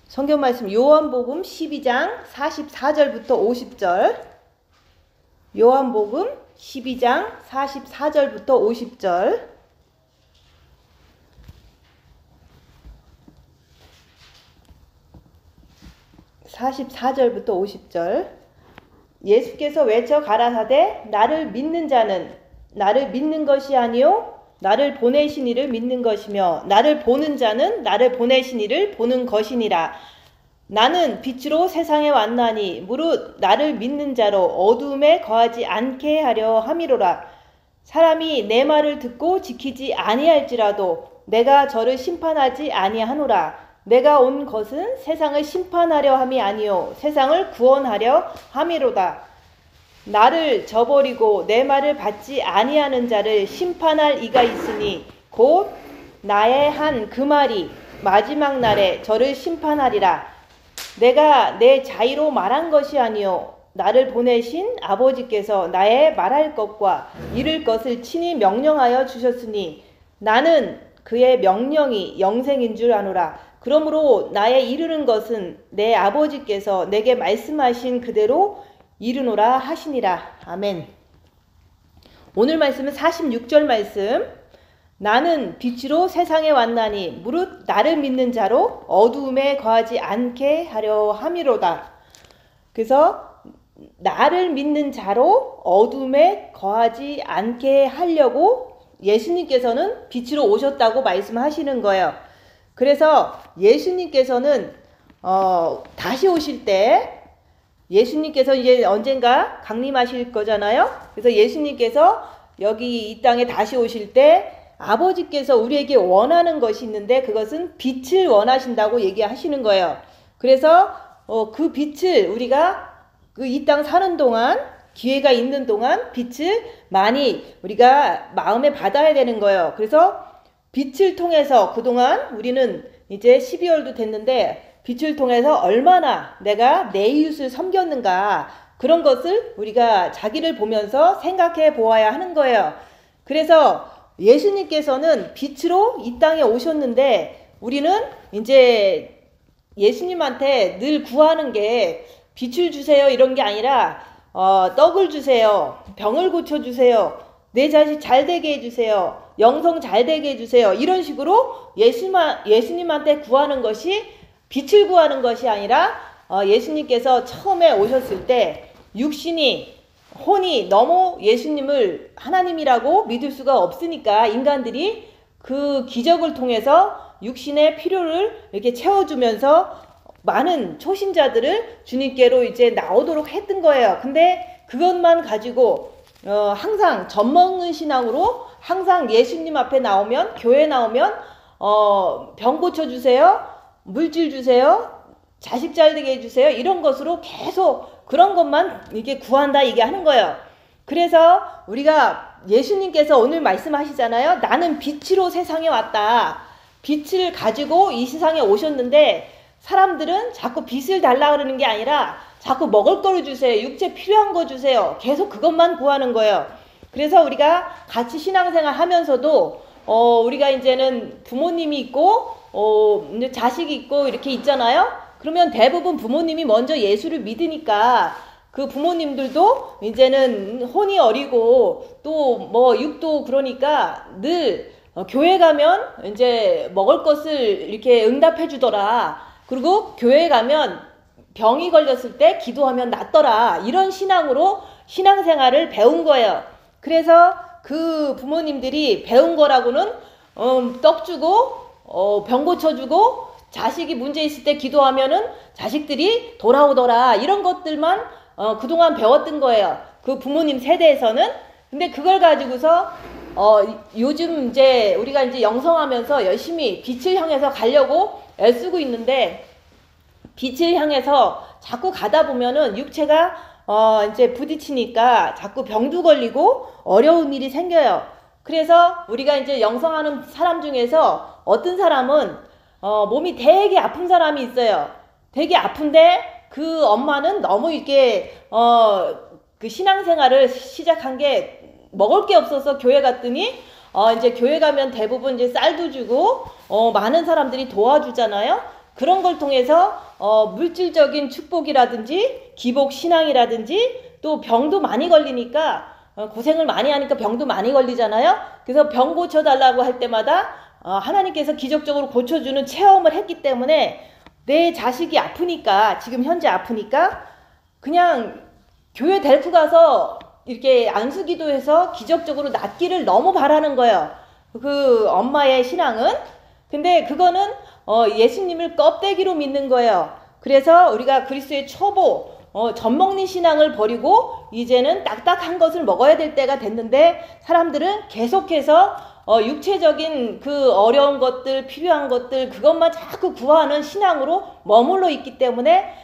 성경 말씀 요한복음 12장 44절부터 50절. 요한복음 12장 44절부터 50절. (44절부터 50절) 예수께서 외쳐 가라사대 나를 믿는 자는 나를 믿는 것이 아니요 나를 보내신 이를 믿는 것이며 나를 보는 자는 나를 보내신 이를 보는 것이니라. 나는 빛으로 세상에 왔나니 무릇 나를 믿는 자로 어두움에 거하지 않게 하려 함이로라. 사람이 내 말을 듣고 지키지 아니할지라도 내가 저를 심판하지 아니하노라. 내가 온 것은 세상을 심판하려 함이 아니요 세상을 구원하려 함이로다. 나를 저버리고 내 말을 받지 아니하는 자를 심판할 이가 있으니 곧 나의 한 그 말이 마지막 날에 저를 심판하리라. 내가 내 자의로 말한 것이 아니요 나를 보내신 아버지께서 나의 말할 것과 이를 것을 친히 명령하여 주셨으니 나는 그의 명령이 영생인 줄 아노라. 그러므로 나의 이르는 것은 내 아버지께서 내게 말씀하신 그대로 이르노라 하시니라. 아멘. 오늘 말씀은 46절 말씀. 나는 빛으로 세상에 왔나니 무릇 나를 믿는 자로 어두움에 거하지 않게 하려 함이로다. 그래서 나를 믿는 자로 어두움에 거하지 않게 하려고 예수님께서는 빛으로 오셨다고 말씀하시는 거예요. 그래서 예수님께서는 다시 오실 때 예수님께서 이제 언젠가 강림하실 거잖아요. 그래서 예수님께서 여기 이 땅에 다시 오실 때 아버지께서 우리에게 원하는 것이 있는데 그것은 빛을 원하신다고 얘기하시는 거예요. 그래서 그 빛을 우리가 그 이 땅 사는 동안 기회가 있는 동안 빛을 많이 우리가 마음에 받아야 되는 거예요. 그래서 빛을 통해서 그동안 우리는 이제 12월도 됐는데 빛을 통해서 얼마나 내가 내 이웃을 섬겼는가 그런 것을 우리가 자기를 보면서 생각해 보아야 하는 거예요. 그래서 예수님께서는 빛으로 이 땅에 오셨는데 우리는 이제 예수님한테 늘 구하는 게 빛을 주세요 이런 게 아니라 떡을 주세요, 병을 고쳐주세요, 내 자식 잘 되게 해주세요, 영성 잘 되게 해주세요 이런 식으로 예수님한테 구하는 것이 빛을 구하는 것이 아니라 예수님께서 처음에 오셨을 때 육신이 혼이 너무 예수님을 하나님이라고 믿을 수가 없으니까 인간들이 그 기적을 통해서 육신의 필요를 이렇게 채워주면서 많은 초신자들을 주님께로 이제 나오도록 했던 거예요. 근데 그것만 가지고 항상 젖먹는 신앙으로 항상 예수님 앞에 나오면 교회 나오면 병 고쳐주세요, 물질 주세요, 자식 잘 되게 해주세요 이런 것으로 계속 그런 것만 이게 구한다 이게 하는 거예요. 그래서 우리가 예수님께서 오늘 말씀하시잖아요. 나는 빛으로 세상에 왔다. 빛을 가지고 이 세상에 오셨는데 사람들은 자꾸 빛을 달라 그러는 게 아니라 자꾸 먹을 거를 주세요, 육체 필요한 거 주세요, 계속 그것만 구하는 거예요. 그래서 우리가 같이 신앙생활 하면서도 우리가 이제는 부모님이 있고 이제 자식이 있고 이렇게 있잖아요. 그러면 대부분 부모님이 먼저 예수를 믿으니까 그 부모님들도 이제는 혼이 어리고 또 뭐 육도 그러니까 늘 교회 가면 이제 먹을 것을 이렇게 응답해 주더라. 그리고 교회 가면 병이 걸렸을 때 기도하면 낫더라. 이런 신앙으로 신앙생활을 배운 거예요. 그래서 그 부모님들이 배운 거라고는 떡 주고 병 고쳐주고 자식이 문제 있을 때 기도하면은 자식들이 돌아오더라 이런 것들만 그동안 배웠던 거예요. 그 부모님 세대에서는. 근데 그걸 가지고서 요즘 이제 우리가 이제 영성하면서 열심히 빛을 향해서 가려고 애쓰고 있는데 빛을 향해서 자꾸 가다 보면은 육체가 이제 부딪히니까 자꾸 병도 걸리고 어려운 일이 생겨요. 그래서 우리가 이제 영성하는 사람 중에서 어떤 사람은 몸이 되게 아픈 사람이 있어요. 되게 아픈데 그 엄마는 너무 이렇게 그 신앙생활을 시작한 게 먹을 게 없어서 교회 갔더니 이제 교회 가면 대부분 이제 쌀도 주고 많은 사람들이 도와주잖아요. 그런 걸 통해서 물질적인 축복이라든지 기복 신앙이라든지 또 병도 많이 걸리니까 고생을 많이 하니까 병도 많이 걸리잖아요. 그래서 병 고쳐달라고 할 때마다 하나님께서 기적적으로 고쳐주는 체험을 했기 때문에 내 자식이 아프니까 지금 현재 아프니까 그냥 교회 데리고 가서 이렇게 안수기도해서 기적적으로 낫기를 너무 바라는 거예요. 그 엄마의 신앙은. 근데 그거는 예수님을 껍데기로 믿는 거예요. 그래서 우리가 그리스도의 초보 젖먹는 신앙을 버리고 이제는 딱딱한 것을 먹어야 될 때가 됐는데 사람들은 계속해서 육체적인 그 어려운 것들 필요한 것들 그것만 자꾸 구하는 신앙으로 머물러 있기 때문에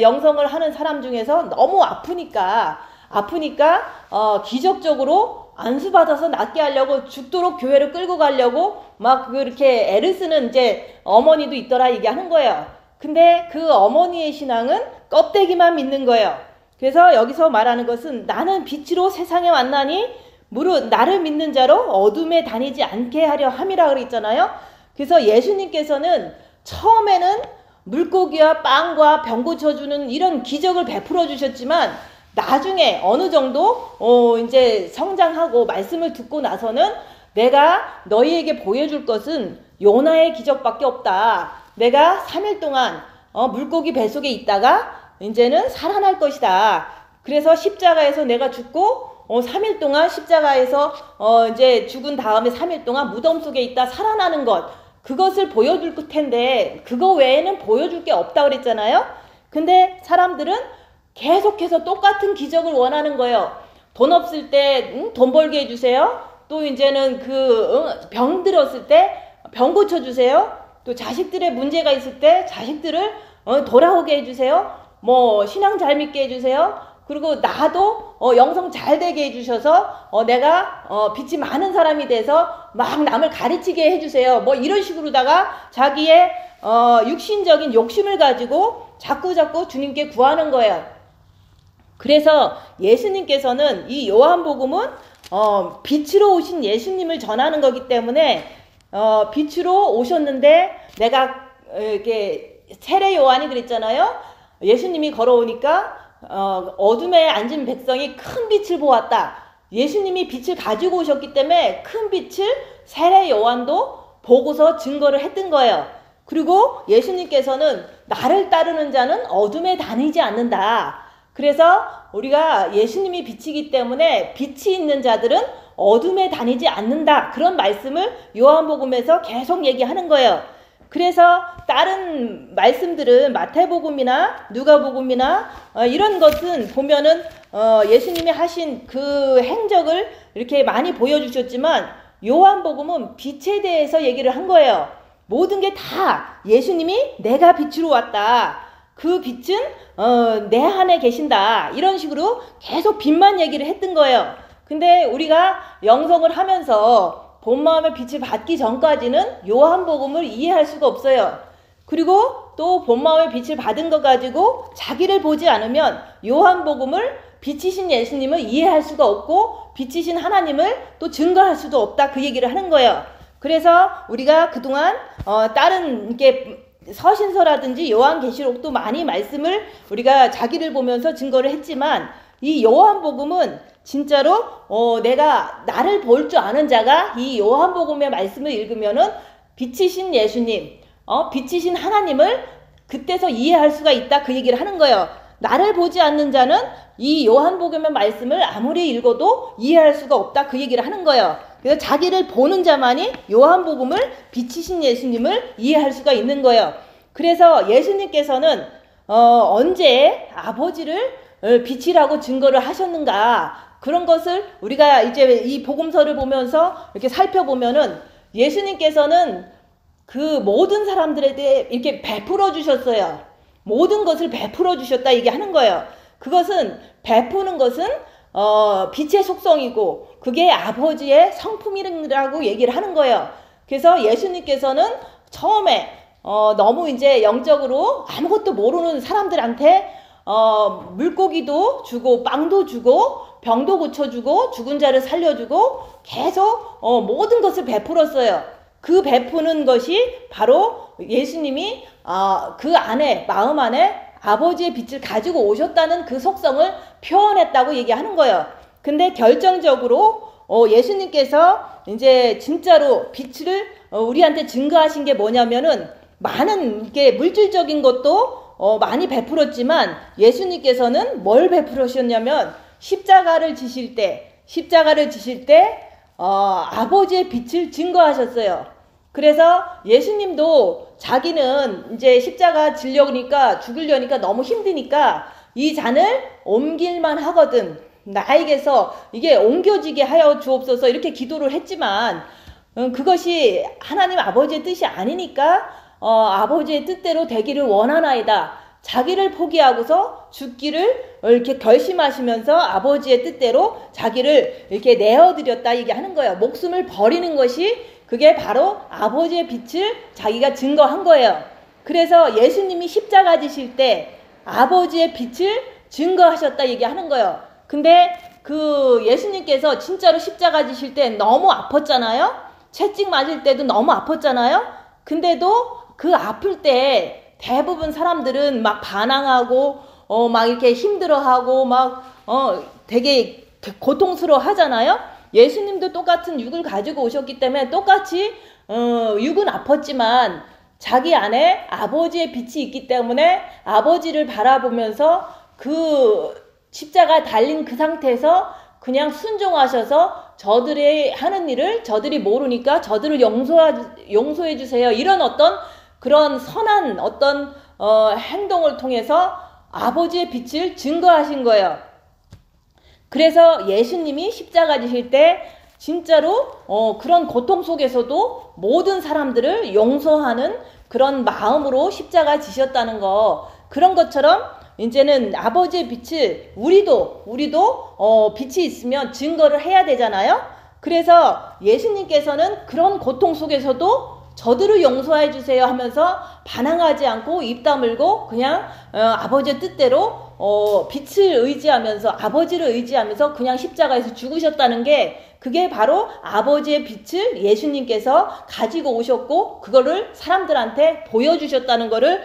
영성을 하는 사람 중에서 너무 아프니까 기적적으로 안수받아서 낫게 하려고 죽도록 교회를 끌고 가려고 막 그렇게 애를 쓰는 이제 어머니도 있더라 얘기하는 거예요. 근데 그 어머니의 신앙은 껍데기만 믿는 거예요. 그래서 여기서 말하는 것은 나는 빛으로 세상에 왔나니 무릇 나를 믿는 자로 어둠에 다니지 않게 하려 함이라 그랬잖아요. 그래서 예수님께서는 처음에는 물고기와 빵과 병 고쳐주는 이런 기적을 베풀어 주셨지만 나중에 어느 정도 이제 성장하고 말씀을 듣고 나서는 내가 너희에게 보여줄 것은 요나의 기적밖에 없다. 내가 3일 동안 물고기 뱃속에 있다가 이제는 살아날 것이다. 그래서 십자가에서 내가 죽고 3일 동안 십자가에서 이제 죽은 다음에 3일 동안 무덤 속에 있다 살아나는 것 그것을 보여줄 텐데 그거 외에는 보여줄 게 없다 그랬잖아요. 근데 사람들은 계속해서 똑같은 기적을 원하는 거예요. 돈 없을 때 돈 벌게 해주세요. 또 이제는 병 들었을 때 병 고쳐주세요. 또 자식들의 문제가 있을 때 자식들을 돌아오게 해주세요. 뭐 신앙 잘 믿게 해주세요. 그리고 나도 영성 잘 되게 해주셔서 내가 빛이 많은 사람이 돼서 막 남을 가르치게 해주세요. 뭐 이런 식으로다가 자기의 육신적인 욕심을 가지고 자꾸 주님께 구하는 거예요. 그래서 예수님께서는 이 요한복음은 빛으로 오신 예수님을 전하는 거기 때문에 빛으로 오셨는데 내가 이렇게 세례 요한이 그랬잖아요. 예수님이 걸어오니까 어둠에 앉은 백성이 큰 빛을 보았다. 예수님이 빛을 가지고 오셨기 때문에 큰 빛을 세례 요한도 보고서 증거를 했던 거예요. 그리고 예수님께서는 나를 따르는 자는 어둠에 다니지 않는다. 그래서 우리가 예수님이 빛이기 때문에 빛이 있는 자들은 어둠에 다니지 않는다. 그런 말씀을 요한복음에서 계속 얘기하는 거예요. 그래서 다른 말씀들은 마태복음이나 누가복음이나 이런 것은 보면은 예수님이 하신 그 행적을 이렇게 많이 보여주셨지만 요한복음은 빛에 대해서 얘기를 한 거예요. 모든 게 다 예수님이 내가 빛으로 왔다. 그 빛은 내 안에 계신다. 이런 식으로 계속 빛만 얘기를 했던 거예요. 근데 우리가 영성을 하면서 본 마음의 빛을 받기 전까지는 요한복음을 이해할 수가 없어요. 그리고 또 본 마음의 빛을 받은 것 가지고 자기를 보지 않으면 요한복음을 빛이신 예수님을 이해할 수가 없고 빛이신 하나님을 또 증거할 수도 없다. 그 얘기를 하는 거예요. 그래서 우리가 그동안 다른 이렇게 서신서라든지 요한계시록도 많이 말씀을 우리가 자기를 보면서 증거를 했지만 이 요한복음은 진짜로 내가 나를 볼 줄 아는 자가 이 요한복음의 말씀을 읽으면은 빛이신 예수님, 빛이신 하나님을 그때서 이해할 수가 있다. 그 얘기를 하는 거예요. 나를 보지 않는 자는 이 요한복음의 말씀을 아무리 읽어도 이해할 수가 없다. 그 얘기를 하는 거예요. 그래서 자기를 보는 자만이 요한복음을 빛이신 예수님을 이해할 수가 있는 거예요. 그래서 예수님께서는 언제 아버지를 빛이라고 증거를 하셨는가 그런 것을 우리가 이제 이 복음서를 보면서 이렇게 살펴보면은 예수님께서는 그 모든 사람들에 대해 이렇게 베풀어 주셨어요. 모든 것을 베풀어 주셨다 얘기하는 거예요. 그것은 베푸는 것은 빛의 속성이고 그게 아버지의 성품이라고 얘기를 하는 거예요. 그래서 예수님께서는 처음에 너무 이제 영적으로 아무것도 모르는 사람들한테 물고기도 주고 빵도 주고 병도 고쳐주고 죽은 자를 살려주고 계속 모든 것을 베풀었어요. 그 베푸는 것이 바로 예수님이 그 안에, 마음 안에 아버지의 빛을 가지고 오셨다는 그 속성을 표현했다고 얘기하는 거예요. 근데 결정적으로 예수님께서 이제 진짜로 빛을 우리한테 증거하신 게 뭐냐면은, 많은 이게 물질적인 것도 많이 베풀었지만 예수님께서는 뭘 베풀으셨냐면, 십자가를 지실 때 아버지의 빛을 증거하셨어요. 그래서 예수님도 자기는 이제 십자가 죽으려니까 너무 힘드니까 이 잔을 옮길만 하거든, 나에게서 이게 옮겨지게 하여 주옵소서, 이렇게 기도를 했지만 그것이 하나님 아버지의 뜻이 아니니까 아버지의 뜻대로 되기를 원하나이다, 자기를 포기하고서 죽기를 이렇게 결심하시면서 아버지의 뜻대로 자기를 이렇게 내어드렸다 얘기하는 거예요. 목숨을 버리는 것이, 그게 바로 아버지의 빛을 자기가 증거한 거예요. 그래서 예수님이 십자가 지실 때 아버지의 빛을 증거하셨다 얘기하는 거예요. 근데 그 예수님께서 진짜로 십자가 지실 때 너무 아팠잖아요. 채찍 맞을 때도 너무 아팠잖아요. 근데도 그 아플 때 대부분 사람들은 막 반항하고 막 이렇게 힘들어하고 막 되게 고통스러워 하잖아요. 예수님도 똑같은 육을 가지고 오셨기 때문에 똑같이 육은 아팠지만 자기 안에 아버지의 빛이 있기 때문에 아버지를 바라보면서 그 십자가 달린 그 상태에서 그냥 순종하셔서 저들의 하는 일을 저들이 모르니까 저들을 용서해 주세요, 이런 어떤 그런 선한 어떤 행동을 통해서 아버지의 빛을 증거하신 거예요. 그래서 예수님이 십자가 지실 때 진짜로 그런 고통 속에서도 모든 사람들을 용서하는 그런 마음으로 십자가 지셨다는 거, 그런 것처럼 이제는 아버지의 빛을 우리도 빛이 있으면 증거를 해야 되잖아요. 그래서 예수님께서는 그런 고통 속에서도 저들을 용서해 주세요 하면서 반항하지 않고 입 다물고 그냥 아버지의 뜻대로 빛을 의지하면서, 아버지를 의지하면서 그냥 십자가에서 죽으셨다는 게, 그게 바로 아버지의 빛을 예수님께서 가지고 오셨고 그거를 사람들한테 보여주셨다는 거를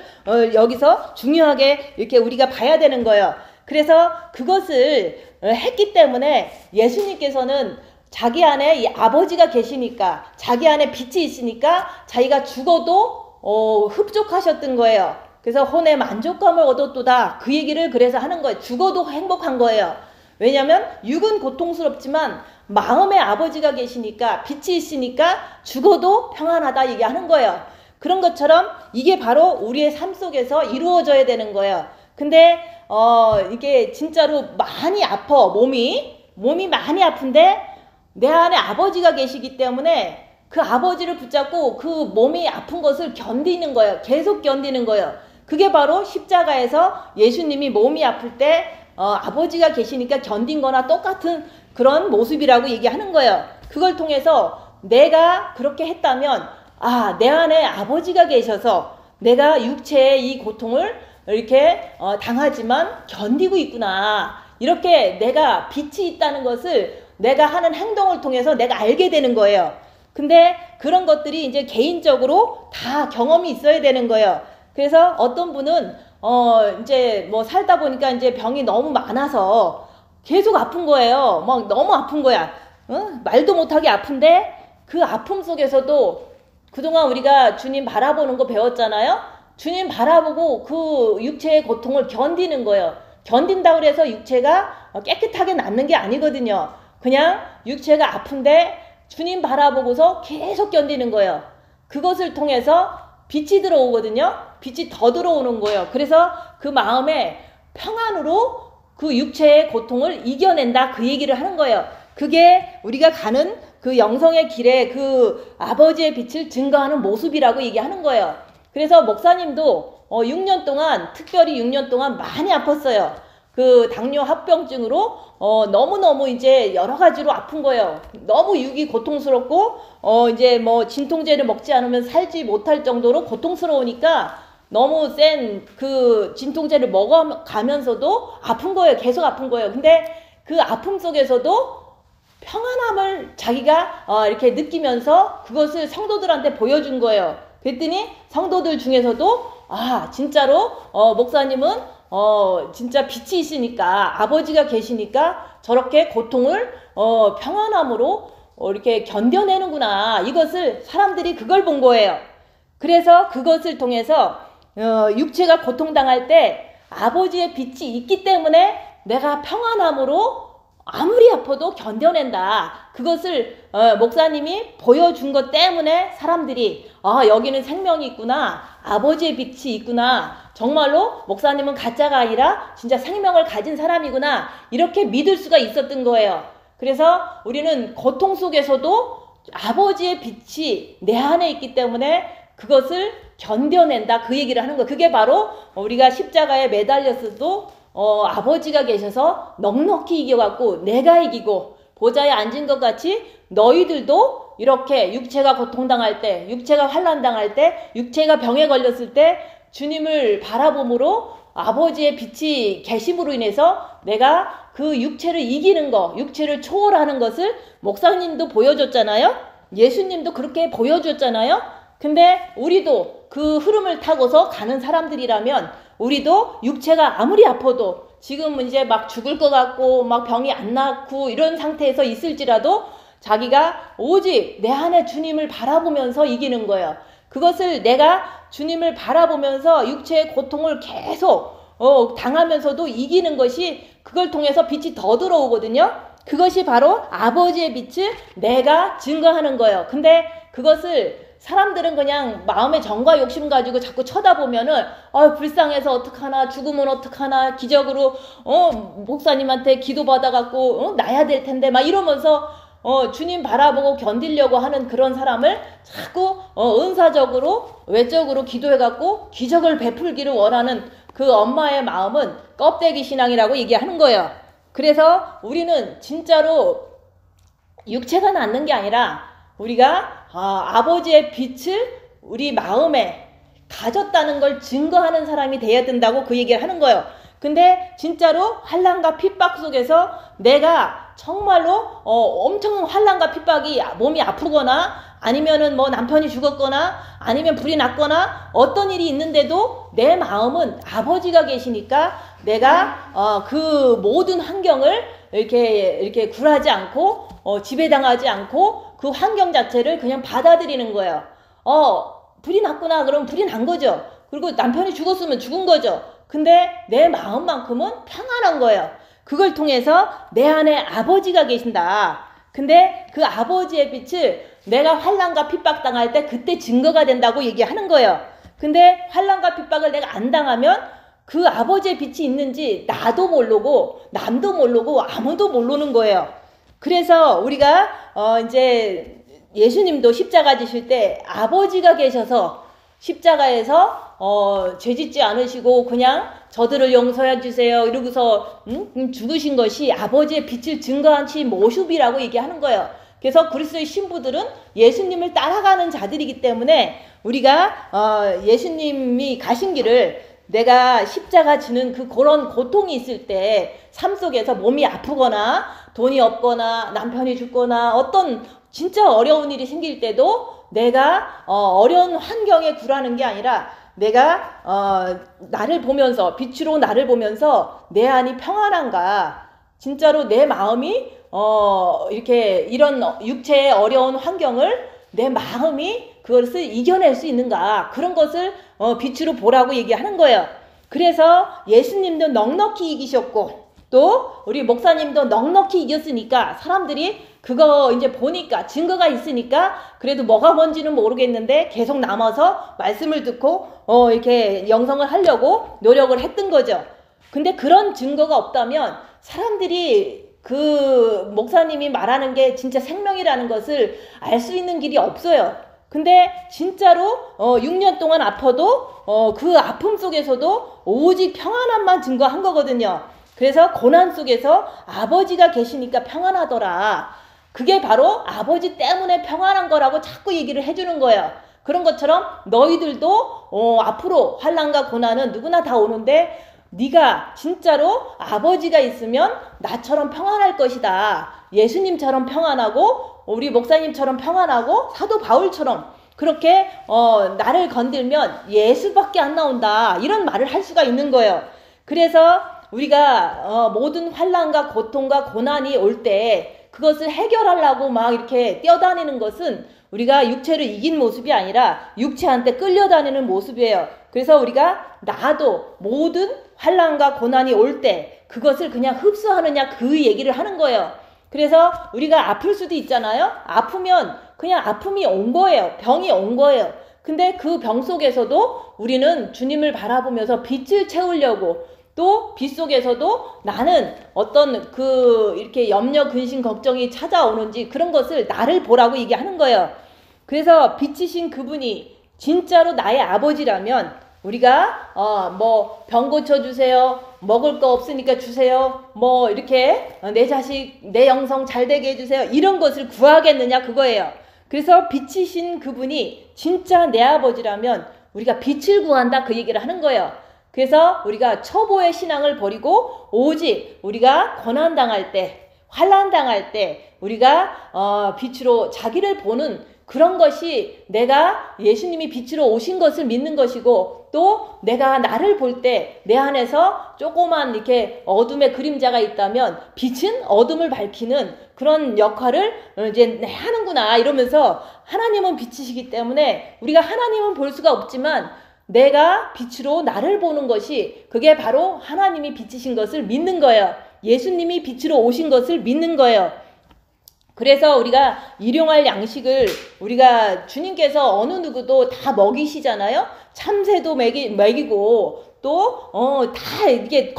여기서 중요하게 이렇게 우리가 봐야 되는 거예요. 그래서 그것을 했기 때문에 예수님께서는 자기 안에 이 아버지가 계시니까, 자기 안에 빛이 있으니까 자기가 죽어도 흡족하셨던 거예요. 그래서 혼의 만족감을 얻었도다, 그 얘기를 그래서 하는 거예요. 죽어도 행복한 거예요. 왜냐하면 육은 고통스럽지만 마음에 아버지가 계시니까, 빛이 있으니까 죽어도 평안하다 얘기하는 거예요. 그런 것처럼 이게 바로 우리의 삶 속에서 이루어져야 되는 거예요. 근데 이게 진짜로 많이 아파, 몸이 많이 아픈데 내 안에 아버지가 계시기 때문에 그 아버지를 붙잡고 그 몸이 아픈 것을 견디는 거예요. 계속 견디는 거예요. 그게 바로 십자가에서 예수님이 몸이 아플 때 아버지가 계시니까 견딘 거나 똑같은 그런 모습이라고 얘기하는 거예요. 그걸 통해서 내가 그렇게 했다면, 내 안에 아버지가 계셔서 내가 육체의 이 고통을 이렇게 당하지만 견디고 있구나, 이렇게 내가 빛이 있다는 것을 내가 하는 행동을 통해서 내가 알게 되는 거예요. 근데 그런 것들이 이제 개인적으로 다 경험이 있어야 되는 거예요. 그래서 어떤 분은 이제 뭐 살다 보니까 이제 병이 너무 많아서 계속 아픈 거예요. 막 너무 아픈 거야. 말도 못하게 아픈데 그 아픔 속에서도 그동안 우리가 주님 바라보는 거 배웠잖아요. 주님 바라보고 그 육체의 고통을 견디는 거예요. 견딘다고 해서 육체가 깨끗하게 낫는 게 아니거든요. 그냥 육체가 아픈데 주님 바라보고서 계속 견디는 거예요. 그것을 통해서 빛이 들어오거든요. 빛이 더 들어오는 거예요. 그래서 그 마음에 평안으로 그 육체의 고통을 이겨낸다, 그 얘기를 하는 거예요. 그게 우리가 가는 그 영성의 길에 그 아버지의 빛을 증거하는 모습이라고 얘기하는 거예요. 그래서 목사님도 6년 동안, 특별히 6년 동안 많이 아팠어요. 그 당뇨 합병증으로 너무너무 이제 여러 가지로 아픈 거예요. 너무 육이 고통스럽고 이제 뭐 진통제를 먹지 않으면 살지 못할 정도로 고통스러우니까 너무 센 그 진통제를 먹어가면서도 아픈 거예요. 계속 아픈 거예요. 근데 그 아픔 속에서도 평안함을 자기가 이렇게 느끼면서 그것을 성도들한테 보여준 거예요. 그랬더니 성도들 중에서도 진짜로 목사님은 진짜 빛이 있으니까 아버지가 계시니까 저렇게 고통을 평안함으로 이렇게 견뎌내는구나. 이것을 사람들이 그걸 본 거예요. 그래서 그것을 통해서 육체가 고통당할 때 아버지의 빛이 있기 때문에 내가 평안함으로 아무리 아파도 견뎌낸다. 그것을 목사님이 보여준 것 때문에 사람들이 여기는 생명이 있구나. 아버지의 빛이 있구나. 정말로 목사님은 가짜가 아니라 진짜 생명을 가진 사람이구나. 이렇게 믿을 수가 있었던 거예요. 그래서 우리는 고통 속에서도 아버지의 빛이 내 안에 있기 때문에 그것을 견뎌낸다. 그 얘기를 하는 거예요. 그게 바로 우리가 십자가에 매달렸어도 아버지가 계셔서 넉넉히 이겨갖고 내가 이기고 보좌에 앉은 것 같이 너희들도 이렇게 육체가 고통당할 때, 육체가 환난당할 때, 육체가 병에 걸렸을 때 주님을 바라봄으로 아버지의 빛이 계심으로 인해서 내가 그 육체를 이기는 거, 육체를 초월하는 것을 목사님도 보여줬잖아요. 예수님도 그렇게 보여줬잖아요. 근데 우리도 그 흐름을 타고서 가는 사람들이라면 우리도 육체가 아무리 아파도 지금 이제 막 죽을 것 같고 막 병이 안 낫고 이런 상태에서 있을지라도 자기가 오직 내 안에 주님을 바라보면서 이기는 거예요. 그것을 내가 주님을 바라보면서 육체의 고통을 계속 당하면서도 이기는 것이 그걸 통해서 빛이 더 들어오거든요. 그것이 바로 아버지의 빛을 내가 증거하는 거예요. 근데 그것을 사람들은 그냥 마음의 정과 욕심 가지고 자꾸 쳐다보면은 불쌍해서 어떡하나, 죽으면 어떡하나, 기적으로 목사님한테 기도받아갖고 나야 될 텐데 막 이러면서 주님 바라보고 견디려고 하는 그런 사람을 자꾸 은사적으로 외적으로 기도해갖고 기적을 베풀기를 원하는 그 엄마의 마음은 껍데기 신앙이라고 얘기하는 거예요. 그래서 우리는 진짜로 육체가 낫는 게 아니라 우리가 아버지의 빛을 우리 마음에 가졌다는 걸 증거하는 사람이 돼야 된다고 그 얘기를 하는 거예요. 근데 진짜로 환난과 핍박 속에서 내가 정말로 엄청 환난과 핍박이 몸이 아프거나 아니면은 뭐 남편이 죽었거나 아니면 불이 났거나 어떤 일이 있는데도 내 마음은 아버지가 계시니까 내가 그 모든 환경을 이렇게 굴하지 않고 지배당하지 않고 그 환경 자체를 그냥 받아들이는 거예요. 불이 났구나 그러면 불이 난 거죠. 그리고 남편이 죽었으면 죽은 거죠. 근데 내 마음만큼은 평안한 거예요. 그걸 통해서 내 안에 아버지가 계신다. 근데 그 아버지의 빛을 내가 환난과 핍박당할 때 그때 증거가 된다고 얘기하는 거예요. 근데 환난과 핍박을 내가 안 당하면 그 아버지의 빛이 있는지 나도 모르고 남도 모르고 아무도 모르는 거예요. 그래서 우리가 이제 예수님도 십자가 지실 때 아버지가 계셔서 십자가에서 죄짓지 않으시고 그냥 저들을 용서해 주세요 이러고서 죽으신 것이 아버지의 빛을 증거한 치 모습이라고 얘기하는 거예요. 그래서 그리스도의 신부들은 예수님을 따라가는 자들이기 때문에 우리가 예수님이 가신 길을 내가 십자가 지는 그런 고통이 있을 때 삶 속에서 몸이 아프거나 돈이 없거나 남편이 죽거나 어떤 진짜 어려운 일이 생길 때도 내가 어려운 환경에 굴하는 게 아니라 내가 나를 보면서 빛으로 나를 보면서 내 안이 평안한가, 진짜로 내 마음이 이렇게 이런 육체의 어려운 환경을 내 마음이 그것을 이겨낼 수 있는가, 그런 것을 빛으로 보라고 얘기하는 거예요. 그래서 예수님도 넉넉히 이기셨고 또 우리 목사님도 넉넉히 이겼으니까 사람들이 그거 이제 보니까 증거가 있으니까 그래도 뭐가 뭔지는 모르겠는데 계속 남아서 말씀을 듣고 이렇게 영성을 하려고 노력을 했던 거죠. 근데 그런 증거가 없다면 사람들이 그 목사님이 말하는 게 진짜 생명이라는 것을 알 수 있는 길이 없어요. 근데 진짜로 6년 동안 아파도 그 아픔 속에서도 오직 평안함만 증거한 거거든요. 그래서 고난 속에서 아버지가 계시니까 평안하더라. 그게 바로 아버지 때문에 평안한 거라고 자꾸 얘기를 해주는 거예요. 그런 것처럼 너희들도 앞으로 환난과 고난은 누구나 다 오는데 네가 진짜로 아버지가 있으면 나처럼 평안할 것이다. 예수님처럼 평안하고 우리 목사님처럼 평안하고 사도 바울처럼 그렇게 나를 건들면 예수밖에 안 나온다. 이런 말을 할 수가 있는 거예요. 그래서 우리가 모든 환난과 고통과 고난이 올 때 그것을 해결하려고 막 이렇게 뛰어다니는 것은 우리가 육체를 이긴 모습이 아니라 육체한테 끌려다니는 모습이에요. 그래서 우리가 나도 모든 환난과 고난이 올 때 그것을 그냥 흡수하느냐 그 얘기를 하는 거예요. 그래서 우리가 아플 수도 있잖아요. 아프면 그냥 아픔이 온 거예요. 병이 온 거예요. 근데 그 병 속에서도 우리는 주님을 바라보면서 빛을 채우려고 또 빛 속에서도 나는 어떤 이렇게 염려, 근심, 걱정이 찾아오는지 그런 것을 나를 보라고 얘기하는 거예요. 그래서 빛이신 그분이 진짜로 나의 아버지라면 우리가 병 고쳐주세요. 먹을 거 없으니까 주세요. 이렇게 내 자식, 내 영성 잘 되게 해주세요. 이런 것을 구하겠느냐 그거예요. 그래서 빛이신 그분이 진짜 내 아버지라면 우리가 빛을 구한다 그 얘기를 하는 거예요. 그래서 우리가 초보의 신앙을 버리고 오직 우리가 고난당할 때, 환난당할 때 우리가 빛으로 자기를 보는 그런 것이 내가 예수님이 빛으로 오신 것을 믿는 것이고 또 내가 나를 볼 때 내 안에서 조그만 이렇게 어둠의 그림자가 있다면 빛은 어둠을 밝히는 그런 역할을 이제 하는구나 이러면서 하나님은 빛이시기 때문에 우리가 하나님은 볼 수가 없지만 내가 빛으로 나를 보는 것이 그게 바로 하나님이 빛이신 것을 믿는 거예요. 예수님이 빛으로 오신 것을 믿는 거예요. 그래서 우리가 일용할 양식을 우리가 주님께서 어느 누구도 다 먹이시잖아요. 참새도 먹이고 또 다 이게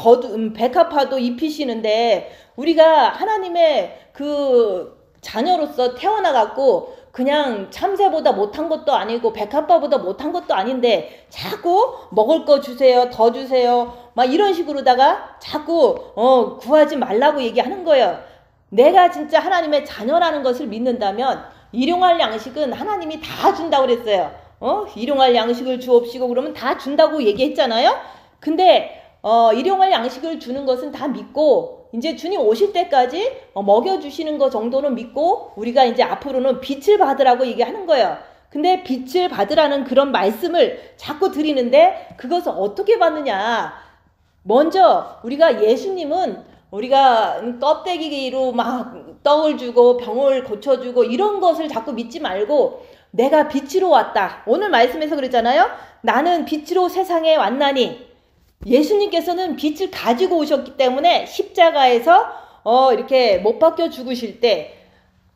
백합화도 입히시는데 우리가 하나님의 그 자녀로서 태어나갖고 그냥 참새보다 못한 것도 아니고 백합화보다 못한 것도 아닌데 자꾸 먹을 거 주세요, 더 주세요 막 이런 식으로다가 자꾸 구하지 말라고 얘기하는 거예요. 내가 진짜 하나님의 자녀라는 것을 믿는다면 일용할 양식은 하나님이 다 준다고 그랬어요. 일용할 양식을 주옵시고 그러면 다 준다고 얘기했잖아요. 근데 일용할 양식을 주는 것은 다 믿고 이제 주님 오실 때까지 먹여주시는 것 정도는 믿고 우리가 이제 앞으로는 빛을 받으라고 얘기하는 거예요. 근데 빛을 받으라는 그런 말씀을 자꾸 드리는데 그것을 어떻게 받느냐. 먼저 우리가 예수님은 우리가 껍데기로 막 떡을 주고 병을 고쳐주고 이런 것을 자꾸 믿지 말고 내가 빛으로 왔다. 오늘 말씀에서 그랬잖아요. 나는 빛으로 세상에 왔나니 예수님께서는 빛을 가지고 오셨기 때문에 십자가에서 이렇게 못 박혀 죽으실 때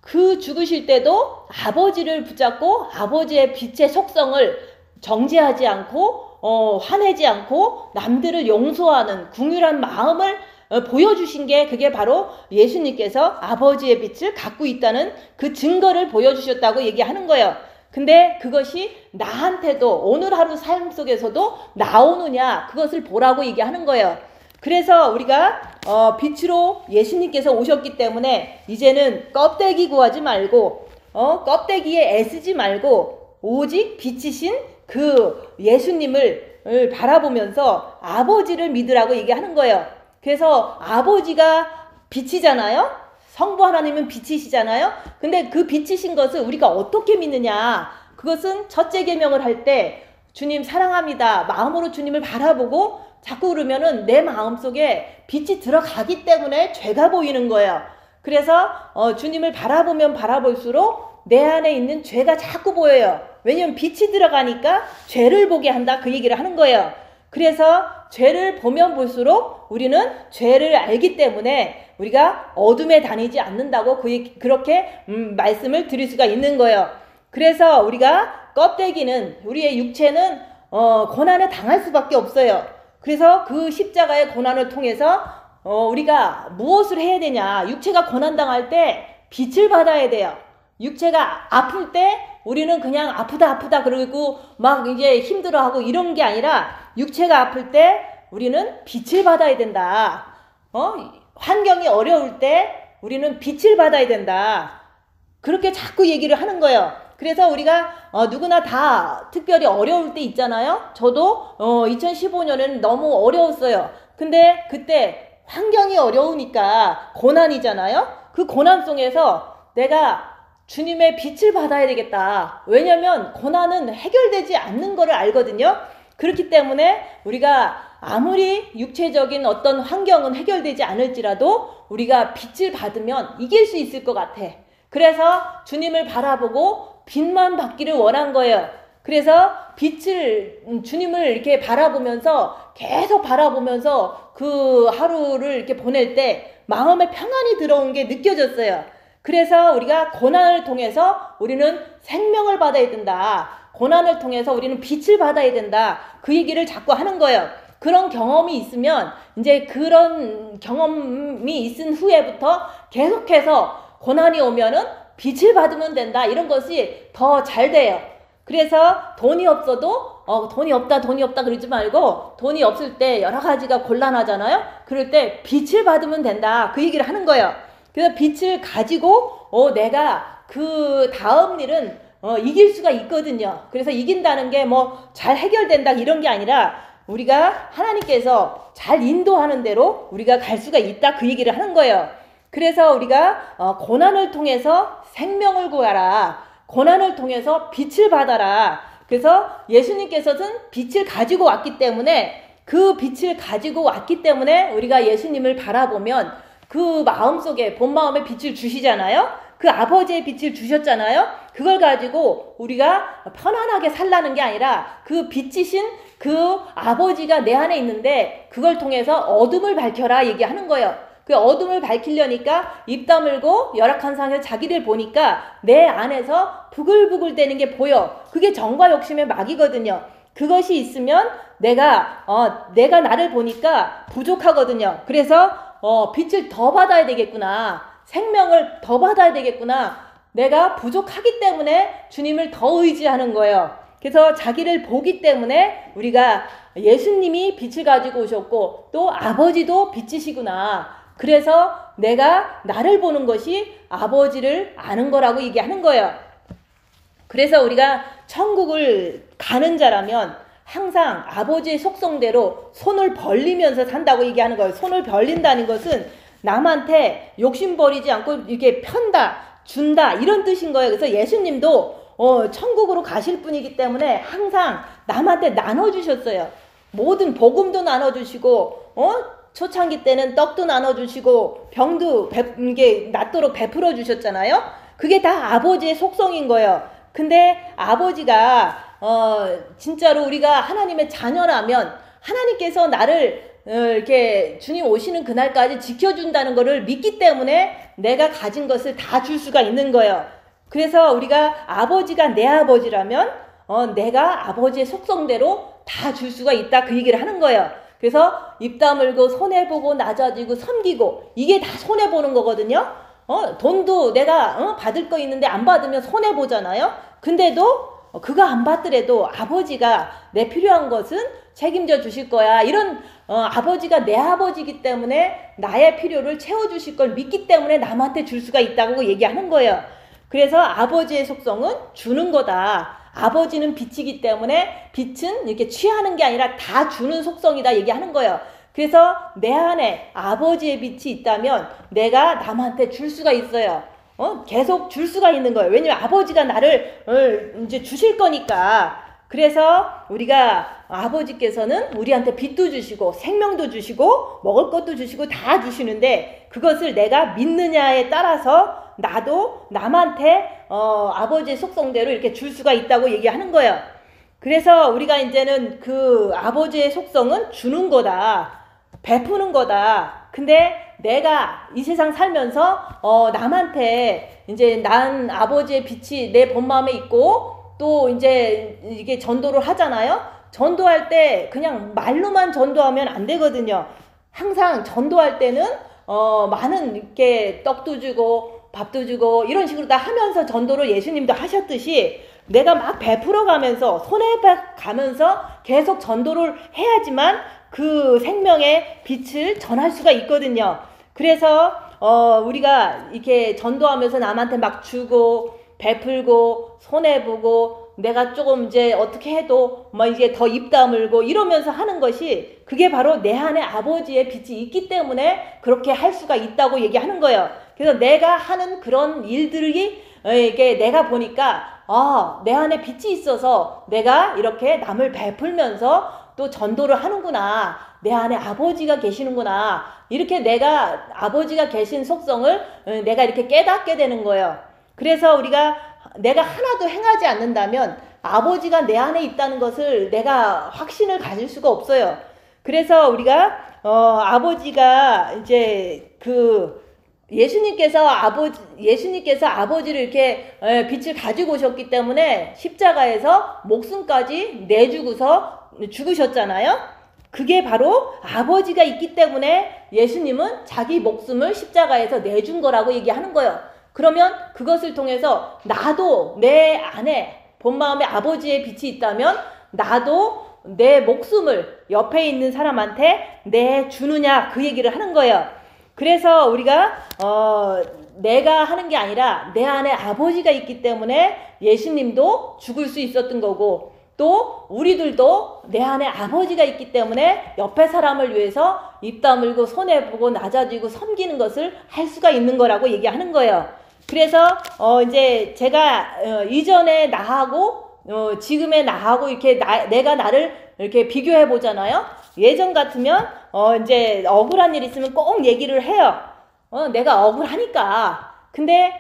그 죽으실 때도 아버지를 붙잡고 아버지의 빛의 속성을 정죄하지 않고 화내지 않고 남들을 용서하는 긍휼한 마음을 보여주신 게 그게 바로 예수님께서 아버지의 빛을 갖고 있다는 그 증거를 보여주셨다고 얘기하는 거예요. 근데 그것이 나한테도 오늘 하루 삶 속에서도 나오느냐 그것을 보라고 얘기하는 거예요. 그래서 우리가 빛으로 예수님께서 오셨기 때문에 이제는 껍데기 구하지 말고 껍데기에 애쓰지 말고 오직 빛이신 그 예수님을 바라보면서 아버지를 믿으라고 얘기하는 거예요. 그래서 아버지가 빛이잖아요. 성부 하나님은 빛이시잖아요. 근데 그 빛이신 것을 우리가 어떻게 믿느냐. 그것은 첫째 계명을 할 때 주님 사랑합니다. 마음으로 주님을 바라보고 자꾸 그러면은 내 마음속에 빛이 들어가기 때문에 죄가 보이는 거예요. 그래서 주님을 바라보면 바라볼수록 내 안에 있는 죄가 자꾸 보여요. 왜냐면 빛이 들어가니까 죄를 보게 한다 그 얘기를 하는 거예요. 그래서 죄를 보면 볼수록 우리는 죄를 알기 때문에 우리가 어둠에 다니지 않는다고 그렇게 말씀을 드릴 수가 있는 거예요. 그래서 우리가 껍데기는 우리의 육체는 고난을 당할 수밖에 없어요. 그래서 그 십자가의 고난을 통해서 우리가 무엇을 해야 되냐. 육체가 고난당할 때 빛을 받아야 돼요. 육체가 아플 때 우리는 그냥 아프다 그러고 막 이제 힘들어하고 이런 게 아니라 육체가 아플 때 우리는 빛을 받아야 된다. 환경이 어려울 때 우리는 빛을 받아야 된다. 그렇게 자꾸 얘기를 하는 거예요. 그래서 우리가 누구나 다 특별히 어려울 때 있잖아요. 저도 2015년에는 너무 어려웠어요. 근데 그때 환경이 어려우니까 고난이잖아요. 그 고난 속에서 내가 주님의 빛을 받아야 되겠다. 왜냐면 고난은 해결되지 않는 거를 알거든요. 그렇기 때문에 우리가 아무리 육체적인 어떤 환경은 해결되지 않을지라도 우리가 빛을 받으면 이길 수 있을 것 같아. 그래서 주님을 바라보고 빛만 받기를 원한 거예요. 그래서 주님을 이렇게 바라보면서 계속 바라보면서 그 하루를 이렇게 보낼 때 마음에 평안이 들어온 게 느껴졌어요. 그래서 우리가 고난을 통해서 우리는 생명을 받아야 된다. 고난을 통해서 우리는 빛을 받아야 된다. 그 얘기를 자꾸 하는 거예요. 그런 경험이 있으면 이제 그런 경험이 있은 후에부터 계속해서 고난이 오면은 빛을 받으면 된다. 이런 것이 더 잘 돼요. 그래서 돈이 없어도 돈이 없다 그러지 말고 돈이 없을 때 여러 가지가 곤란하잖아요. 그럴 때 빛을 받으면 된다. 그 얘기를 하는 거예요. 그래서 빛을 가지고 내가 그 다음 일은 이길 수가 있거든요. 그래서 이긴다는 게 뭐 잘 해결된다 이런 게 아니라 우리가 하나님께서 잘 인도하는 대로 우리가 갈 수가 있다. 그 얘기를 하는 거예요. 그래서 우리가 고난을 통해서 생명을 구하라. 고난을 통해서 빛을 받아라. 그래서 예수님께서는 빛을 가지고 왔기 때문에 그 빛을 가지고 왔기 때문에 우리가 예수님을 바라보면 그 마음속에 본 마음에 빛을 주시잖아요. 그 아버지의 빛을 주셨잖아요. 그걸 가지고 우리가 편안하게 살라는 게 아니라 그 빛이신 그 아버지가 내 안에 있는데 그걸 통해서 어둠을 밝혀라 얘기하는 거예요. 그 어둠을 밝히려니까 입 다물고 열악한 상에서 자기를 보니까 내 안에서 부글부글 대는 게 보여. 그게 정과 욕심의 막이거든요. 그것이 있으면 내가 나를 보니까 부족하거든요. 그래서 빛을 더 받아야 되겠구나. 생명을 더 받아야 되겠구나. 내가 부족하기 때문에 주님을 더 의지하는 거예요. 그래서 자기를 보기 때문에 우리가 예수님이 빛을 가지고 오셨고 또 아버지도 빛이시구나. 그래서 내가 나를 보는 것이 아버지를 아는 거라고 얘기하는 거예요. 그래서 우리가 천국을 가는 자라면 항상 아버지의 속성대로 손을 벌리면서 산다고 얘기하는 거예요. 손을 벌린다는 것은 남한테 욕심 버리지 않고 이렇게 편다, 준다 이런 뜻인 거예요. 그래서 예수님도 천국으로 가실 분이기 때문에 항상 남한테 나눠주셨어요. 모든 복음도 나눠주시고 초창기 때는 떡도 나눠주시고 병도 이게 낫도록 베풀어 주셨잖아요. 그게 다 아버지의 속성인 거예요. 근데 아버지가 진짜로 우리가 하나님의 자녀라면 하나님께서 나를 이렇게 주님 오시는 그날까지 지켜준다는 것을 믿기 때문에 내가 가진 것을 다 줄 수가 있는 거예요. 그래서 우리가 아버지가 내 아버지라면 내가 아버지의 속성대로 다 줄 수가 있다 그 얘기를 하는 거예요. 그래서 입 다물고 손해보고 낮아지고 섬기고 이게 다 손해보는 거거든요. 돈도 내가 받을 거 있는데 안 받으면 손해보잖아요. 근데도 그거 안 받더라도 아버지가 내 필요한 것은 책임져 주실 거야. 이런 아버지가 내 아버지이기 때문에 나의 필요를 채워주실 걸 믿기 때문에 남한테 줄 수가 있다고 얘기하는 거예요. 그래서 아버지의 속성은 주는 거다. 아버지는 빛이기 때문에 빛은 이렇게 취하는 게 아니라 다 주는 속성이다 얘기하는 거예요. 그래서 내 안에 아버지의 빛이 있다면 내가 남한테 줄 수가 있어요. 계속 줄 수가 있는 거예요. 왜냐면 아버지가 나를 이제 주실 거니까. 그래서 우리가 아버지께서는 우리한테 빛도 주시고 생명도 주시고 먹을 것도 주시고 다 주시는데 그것을 내가 믿느냐에 따라서 나도 남한테 아버지의 속성대로 이렇게 줄 수가 있다고 얘기하는 거예요. 그래서 우리가 이제는 그 아버지의 속성은 주는 거다. 베푸는 거다. 근데 내가 이 세상 살면서 남한테 이제 난 아버지의 빛이 내 본마음에 있고 또 이제 이게 전도를 하잖아요. 전도할 때 그냥 말로만 전도하면 안 되거든요. 항상 전도할 때는 많은 이렇게 떡도 주고 밥도 주고 이런 식으로 다 하면서 전도를 예수님도 하셨듯이 내가 막 베풀어 가면서 손해봐 가면서 계속 전도를 해야지만 그 생명의 빛을 전할 수가 있거든요. 그래서 우리가 이렇게 전도하면서 남한테 막 주고 베풀고 손해보고 내가 조금 이제 어떻게 해도 막 이게 더 입 다물고 이러면서 하는 것이 그게 바로 내 안에 아버지의 빛이 있기 때문에 그렇게 할 수가 있다고 얘기하는 거예요. 그래서 내가 하는 그런 일들이 이게 내가 보니까 내 안에 빛이 있어서 내가 이렇게 남을 베풀면서 또 전도를 하는구나. 내 안에 아버지가 계시는구나. 이렇게 내가 아버지가 계신 속성을 내가 이렇게 깨닫게 되는 거예요. 그래서 우리가 내가 하나도 행하지 않는다면 아버지가 내 안에 있다는 것을 내가 확신을 가질 수가 없어요. 그래서 우리가 아버지가 이제 예수님께서 아버지를 이렇게 빛을 가지고 오셨기 때문에 십자가에서 목숨까지 내주고서 죽으셨잖아요. 그게 바로 아버지가 있기 때문에 예수님은 자기 목숨을 십자가에서 내준 거라고 얘기하는 거예요. 그러면 그것을 통해서 나도 내 안에 본마음에 아버지의 빛이 있다면 나도 내 목숨을 옆에 있는 사람한테 내주느냐 그 얘기를 하는 거예요. 그래서 우리가 내가 하는 게 아니라 내 안에 아버지가 있기 때문에 예수님도 죽을 수 있었던 거고 또 우리들도 내 안에 아버지가 있기 때문에 옆에 사람을 위해서 입 다물고 손해보고 낮아지고 섬기는 것을 할 수가 있는 거라고 얘기하는 거예요. 그래서 이제 제가 이전의 나하고 지금의 나하고 이렇게 내가 나를 이렇게 비교해 보잖아요. 예전 같으면 이제 억울한 일 있으면 꼭 얘기를 해요. 내가 억울하니까. 근데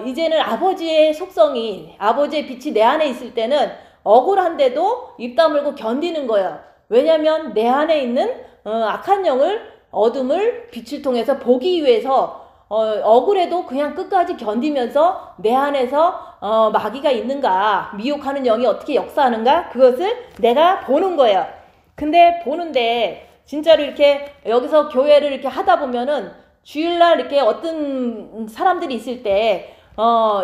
이제는 아버지의 속성이 아버지의 빛이 내 안에 있을 때는 억울한데도 입 다물고 견디는 거예요. 왜냐하면 내 안에 있는 악한 영을 어둠을 빛을 통해서 보기 위해서 억울해도 그냥 끝까지 견디면서 내 안에서 마귀가 있는가 미혹하는 영이 어떻게 역사하는가 그것을 내가 보는 거예요. 근데 보는데 진짜로 이렇게 여기서 교회를 이렇게 하다 보면은 주일날 이렇게 어떤 사람들이 있을 때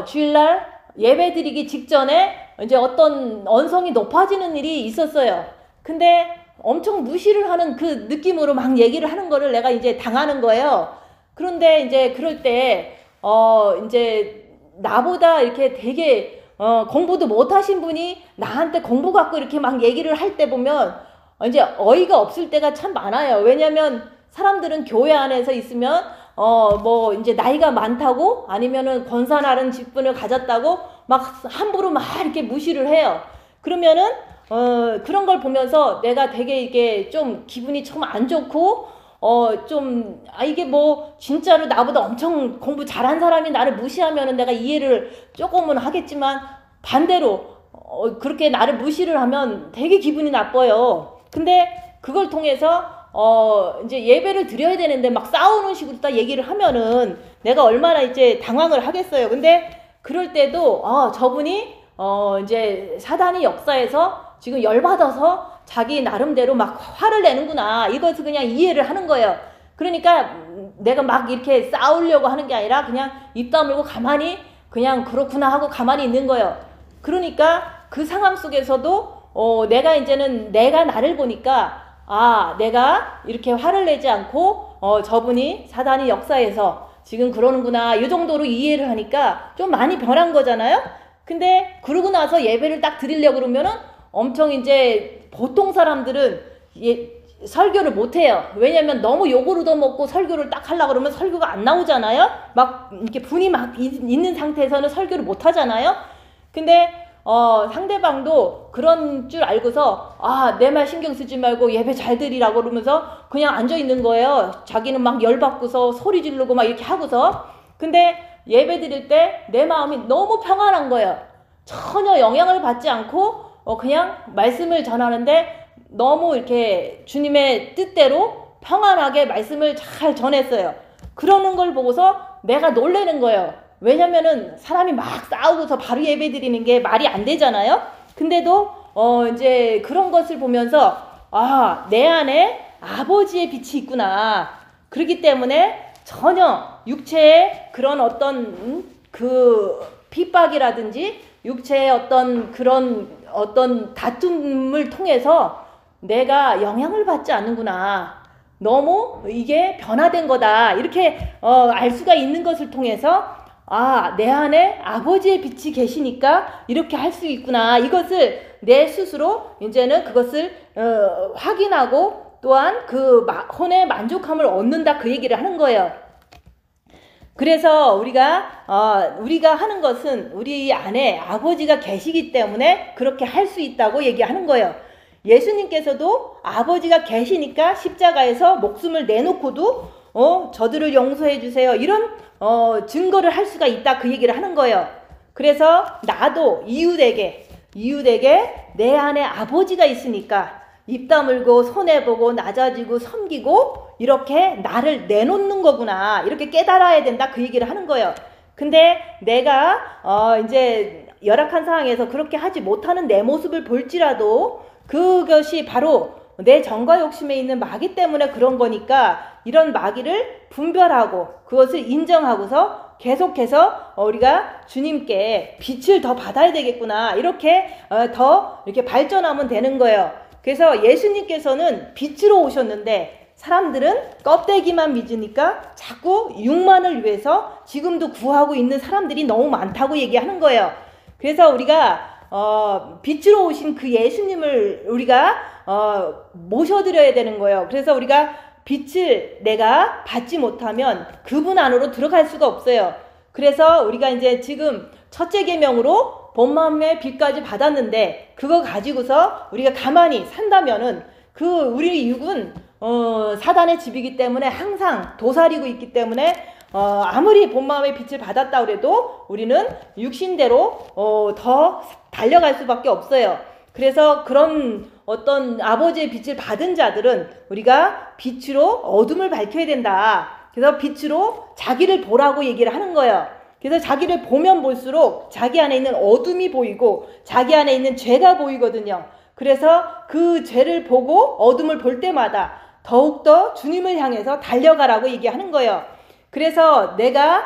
주일날 예배 드리기 직전에 이제 어떤 언성이 높아지는 일이 있었어요. 근데 엄청 무시를 하는 그 느낌으로 막 얘기를 하는 거를 내가 이제 당하는 거예요. 그런데 이제 그럴 때 이제 나보다 이렇게 되게 공부도 못하신 분이 나한테 공부 갖고 이렇게 막 얘기를 할 때 보면 이제 어이가 없을 때가 참 많아요. 왜냐면 사람들은 교회 안에서 있으면 뭐 이제 나이가 많다고 아니면은 권사 나른 직분을 가졌다고 막 함부로 막 이렇게 무시를 해요. 그러면은 그런 걸 보면서 내가 되게 이게 좀 기분이 좀 안 좋고 이게 뭐 진짜로 나보다 엄청 공부 잘한 사람이 나를 무시하면은 내가 이해를 조금은 하겠지만 반대로 그렇게 나를 무시를 하면 되게 기분이 나빠요. 근데 그걸 통해서 이제 예배를 드려야 되는데 막 싸우는 식으로 딱 얘기를 하면은 내가 얼마나 이제 당황을 하겠어요. 근데 그럴 때도 저분이 이제 사단이 역사에서 지금 열받아서 자기 나름대로 막 화를 내는구나. 이것을 그냥 이해를 하는 거예요. 그러니까 내가 막 이렇게 싸우려고 하는 게 아니라 그냥 입 다물고 가만히 그냥 그렇구나 하고 가만히 있는 거예요. 그러니까 그 상황 속에서도 내가 이제는 내가 나를 보니까 내가 이렇게 화를 내지 않고 저분이 사단이 역사에서 지금 그러는구나 이 정도로 이해를 하니까 좀 많이 변한 거잖아요. 근데 그러고 나서 예배를 딱 드리려고 그러면은 엄청 이제 보통 사람들은 설교를 못해요. 왜냐면 너무 욕을 얻어먹고 설교를 딱 하려고 그러면 설교가 안 나오잖아요. 막 이렇게 분이 막 있는 상태에서는 설교를 못 하잖아요. 근데 상대방도 그런 줄 알고서 내 말 신경 쓰지 말고 예배 잘 드리라고 그러면서 그냥 앉아 있는 거예요. 자기는 막 열받고서 소리 지르고 막 이렇게 하고서. 근데 예배 드릴 때 내 마음이 너무 평안한 거예요. 전혀 영향을 받지 않고 그냥 말씀을 전하는데 너무 이렇게 주님의 뜻대로 평안하게 말씀을 잘 전했어요. 그러는 걸 보고서 내가 놀라는 거예요. 왜냐면은 사람이 막 싸우고서 바로 예배 드리는 게 말이 안 되잖아요. 근데도 이제 그런 것을 보면서 내 안에 아버지의 빛이 있구나. 그렇기 때문에 전혀 육체의 그런 어떤 그 핍박이라든지 육체의 어떤 그런 어떤 다툼을 통해서 내가 영향을 받지 않는구나. 너무 이게 변화된 거다. 이렇게 알 수가 있는 것을 통해서 내 안에 아버지의 빛이 계시니까 이렇게 할 수 있구나. 이것을 내 스스로 이제는 그것을 확인하고 또한 그 혼의 만족함을 얻는다, 그 얘기를 하는 거예요. 그래서 우리가 하는 것은 우리 안에 아버지가 계시기 때문에 그렇게 할 수 있다고 얘기하는 거예요. 예수님께서도 아버지가 계시니까 십자가에서 목숨을 내놓고도 저들을 용서해 주세요, 이런 증거를 할 수가 있다, 그 얘기를 하는 거예요. 그래서 나도 이웃에게 내 안에 아버지가 있으니까 입 다물고 손해보고 낮아지고 섬기고 이렇게 나를 내놓는 거구나, 이렇게 깨달아야 된다, 그 얘기를 하는 거예요. 근데 내가 이제 열악한 상황에서 그렇게 하지 못하는 내 모습을 볼지라도 그것이 바로 내 정과 욕심에 있는 마귀 때문에 그런 거니까 이런 마귀를 분별하고 그것을 인정하고서 계속해서 우리가 주님께 빛을 더 받아야 되겠구나, 이렇게 더 이렇게 발전하면 되는 거예요. 그래서 예수님께서는 빛으로 오셨는데 사람들은 껍데기만 믿으니까 자꾸 육만을 위해서 지금도 구하고 있는 사람들이 너무 많다고 얘기하는 거예요. 그래서 우리가 빛으로 오신 그 예수님을 우리가 모셔드려야 되는 거예요. 그래서 우리가 빛을 내가 받지 못하면 그분 안으로 들어갈 수가 없어요. 그래서 우리가 이제 지금 첫째 계명으로 본 마음의 빛까지 받았는데 그거 가지고서 우리가 가만히 산다면은 그 우리 육은 사단의 집이기 때문에 항상 도사리고 있기 때문에 아무리 본 마음의 빛을 받았다 그래도 우리는 육신대로 더 달려갈 수밖에 없어요. 그래서 그런 어떤 아버지의 빛을 받은 자들은 우리가 빛으로 어둠을 밝혀야 된다. 그래서 빛으로 자기를 보라고 얘기를 하는 거예요. 그래서 자기를 보면 볼수록 자기 안에 있는 어둠이 보이고 자기 안에 있는 죄가 보이거든요. 그래서 그 죄를 보고 어둠을 볼 때마다 더욱더 주님을 향해서 달려가라고 얘기하는 거예요. 그래서 내가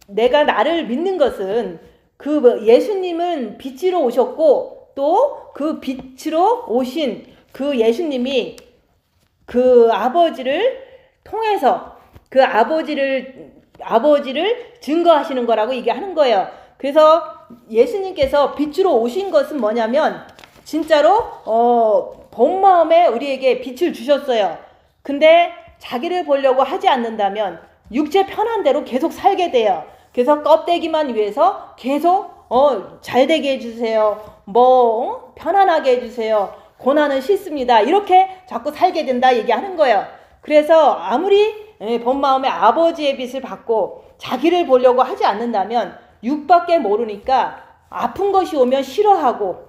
나를 믿는 것은 그 예수님은 빛으로 오셨고 또 그 빛으로 오신 그 예수님이 그 아버지를 통해서 그 아버지를 증거하시는 거라고 얘기하는 거예요. 그래서 예수님께서 빛으로 오신 것은 뭐냐면 진짜로 본 마음에 우리에게 빛을 주셨어요. 근데 자기를 보려고 하지 않는다면 육체 편한 대로 계속 살게 돼요. 그래서 껍데기만 위해서 계속 잘되게 해주세요, 편안하게 해주세요, 고난은 싫습니다, 이렇게 자꾸 살게 된다 얘기하는 거예요. 그래서 아무리 본 마음에 아버지의 빛을 받고 자기를 보려고 하지 않는다면 육밖에 모르니까 아픈 것이 오면 싫어하고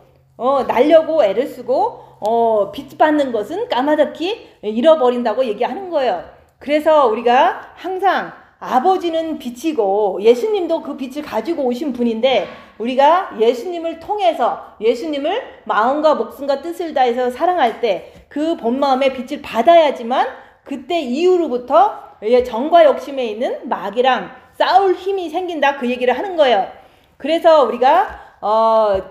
날려고 애를 쓰고 빛 받는 것은 까마득히 잃어버린다고 얘기하는 거예요. 그래서 우리가 항상 아버지는 빛이고 예수님도 그 빛을 가지고 오신 분인데 우리가 예수님을 통해서 예수님을 마음과 목숨과 뜻을 다해서 사랑할 때 그 본 마음의 빛을 받아야지만 그때 이후로부터 정과 욕심에 있는 마귀랑 싸울 힘이 생긴다, 그 얘기를 하는 거예요. 그래서 우리가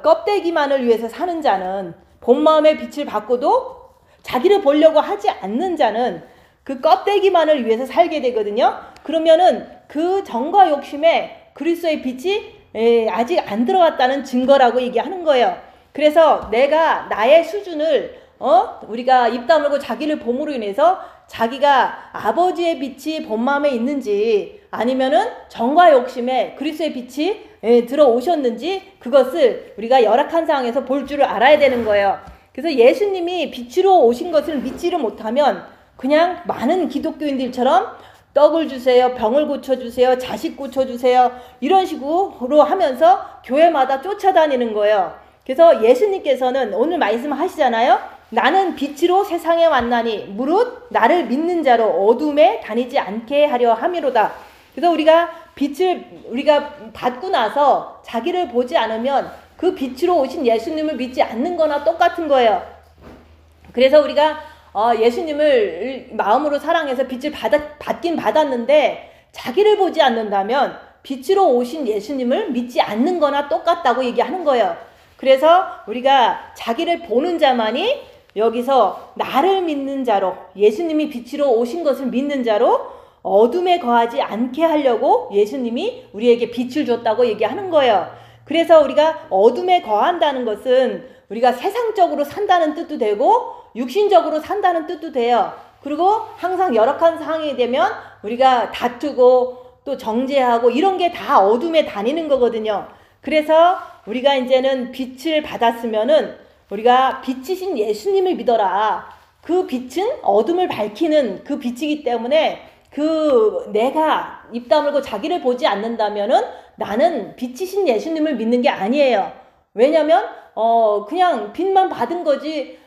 껍데기만을 위해서 사는 자는 본 마음의 빛을 받고도 자기를 보려고 하지 않는 자는 그 껍데기만을 위해서 살게 되거든요. 그러면은 그 정과 욕심에 그리스도의 빛이 아직 안 들어왔다는 증거라고 얘기하는 거예요. 그래서 내가 나의 수준을 우리가 입 다물고 자기를 봄으로 인해서 자기가 아버지의 빛이 본 마음에 있는지 아니면은 정과 욕심에 그리스도의 빛이 들어오셨는지 그것을 우리가 열악한 상황에서 볼 줄을 알아야 되는 거예요. 그래서 예수님이 빛으로 오신 것을 믿지를 못하면 그냥 많은 기독교인들처럼 떡을 주세요, 병을 고쳐주세요, 자식 고쳐주세요, 이런 식으로 하면서 교회마다 쫓아다니는 거예요. 그래서 예수님께서는 오늘 말씀하시잖아요. 나는 빛으로 세상에 왔나니 무릇 나를 믿는 자로 어둠에 다니지 않게 하려 함이로다. 그래서 우리가 빛을 우리가 받고 나서 자기를 보지 않으면 그 빛으로 오신 예수님을 믿지 않는 거나 똑같은 거예요. 그래서 우리가 예수님을 마음으로 사랑해서 빛을 받긴 받았는데 자기를 보지 않는다면 빛으로 오신 예수님을 믿지 않는 거나 똑같다고 얘기하는 거예요. 그래서 우리가 자기를 보는 자만이 여기서 나를 믿는 자로 예수님이 빛으로 오신 것을 믿는 자로 어둠에 거하지 않게 하려고 예수님이 우리에게 빛을 줬다고 얘기하는 거예요. 그래서 우리가 어둠에 거한다는 것은 우리가 세상적으로 산다는 뜻도 되고 육신적으로 산다는 뜻도 돼요. 그리고 항상 열악한 상황이 되면 우리가 다투고 또 정죄하고 이런 게 다 어둠에 다니는 거거든요. 그래서 우리가 이제는 빛을 받았으면은 우리가 빛이신 예수님을 믿어라. 그 빛은 어둠을 밝히는 그 빛이기 때문에 내가 입 다물고 자기를 보지 않는다면은 나는 빛이신 예수님을 믿는 게 아니에요. 왜냐면 그냥 빛만 받은 거지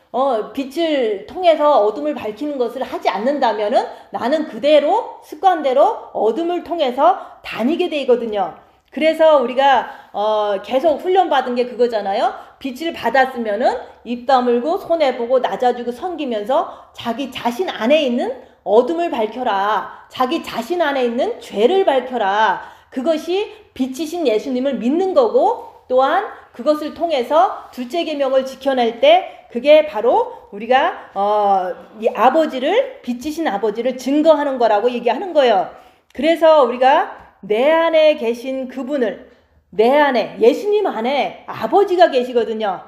빛을 통해서 어둠을 밝히는 것을 하지 않는다면은 나는 그대로 습관대로 어둠을 통해서 다니게 되거든요. 그래서 우리가 계속 훈련받은 게 그거잖아요. 빛을 받았으면은 입 다물고 손해보고 낮아지고 섬기면서 자기 자신 안에 있는 어둠을 밝혀라. 자기 자신 안에 있는 죄를 밝혀라. 그것이 빛이신 예수님을 믿는 거고 또한 그것을 통해서 둘째 계명을 지켜낼 때 그게 바로 우리가 이 아버지를 빛이신 아버지를 증거하는 거라고 얘기하는 거예요. 그래서 우리가 내 안에 계신 그분을 내 안에 예수님 안에 아버지가 계시거든요.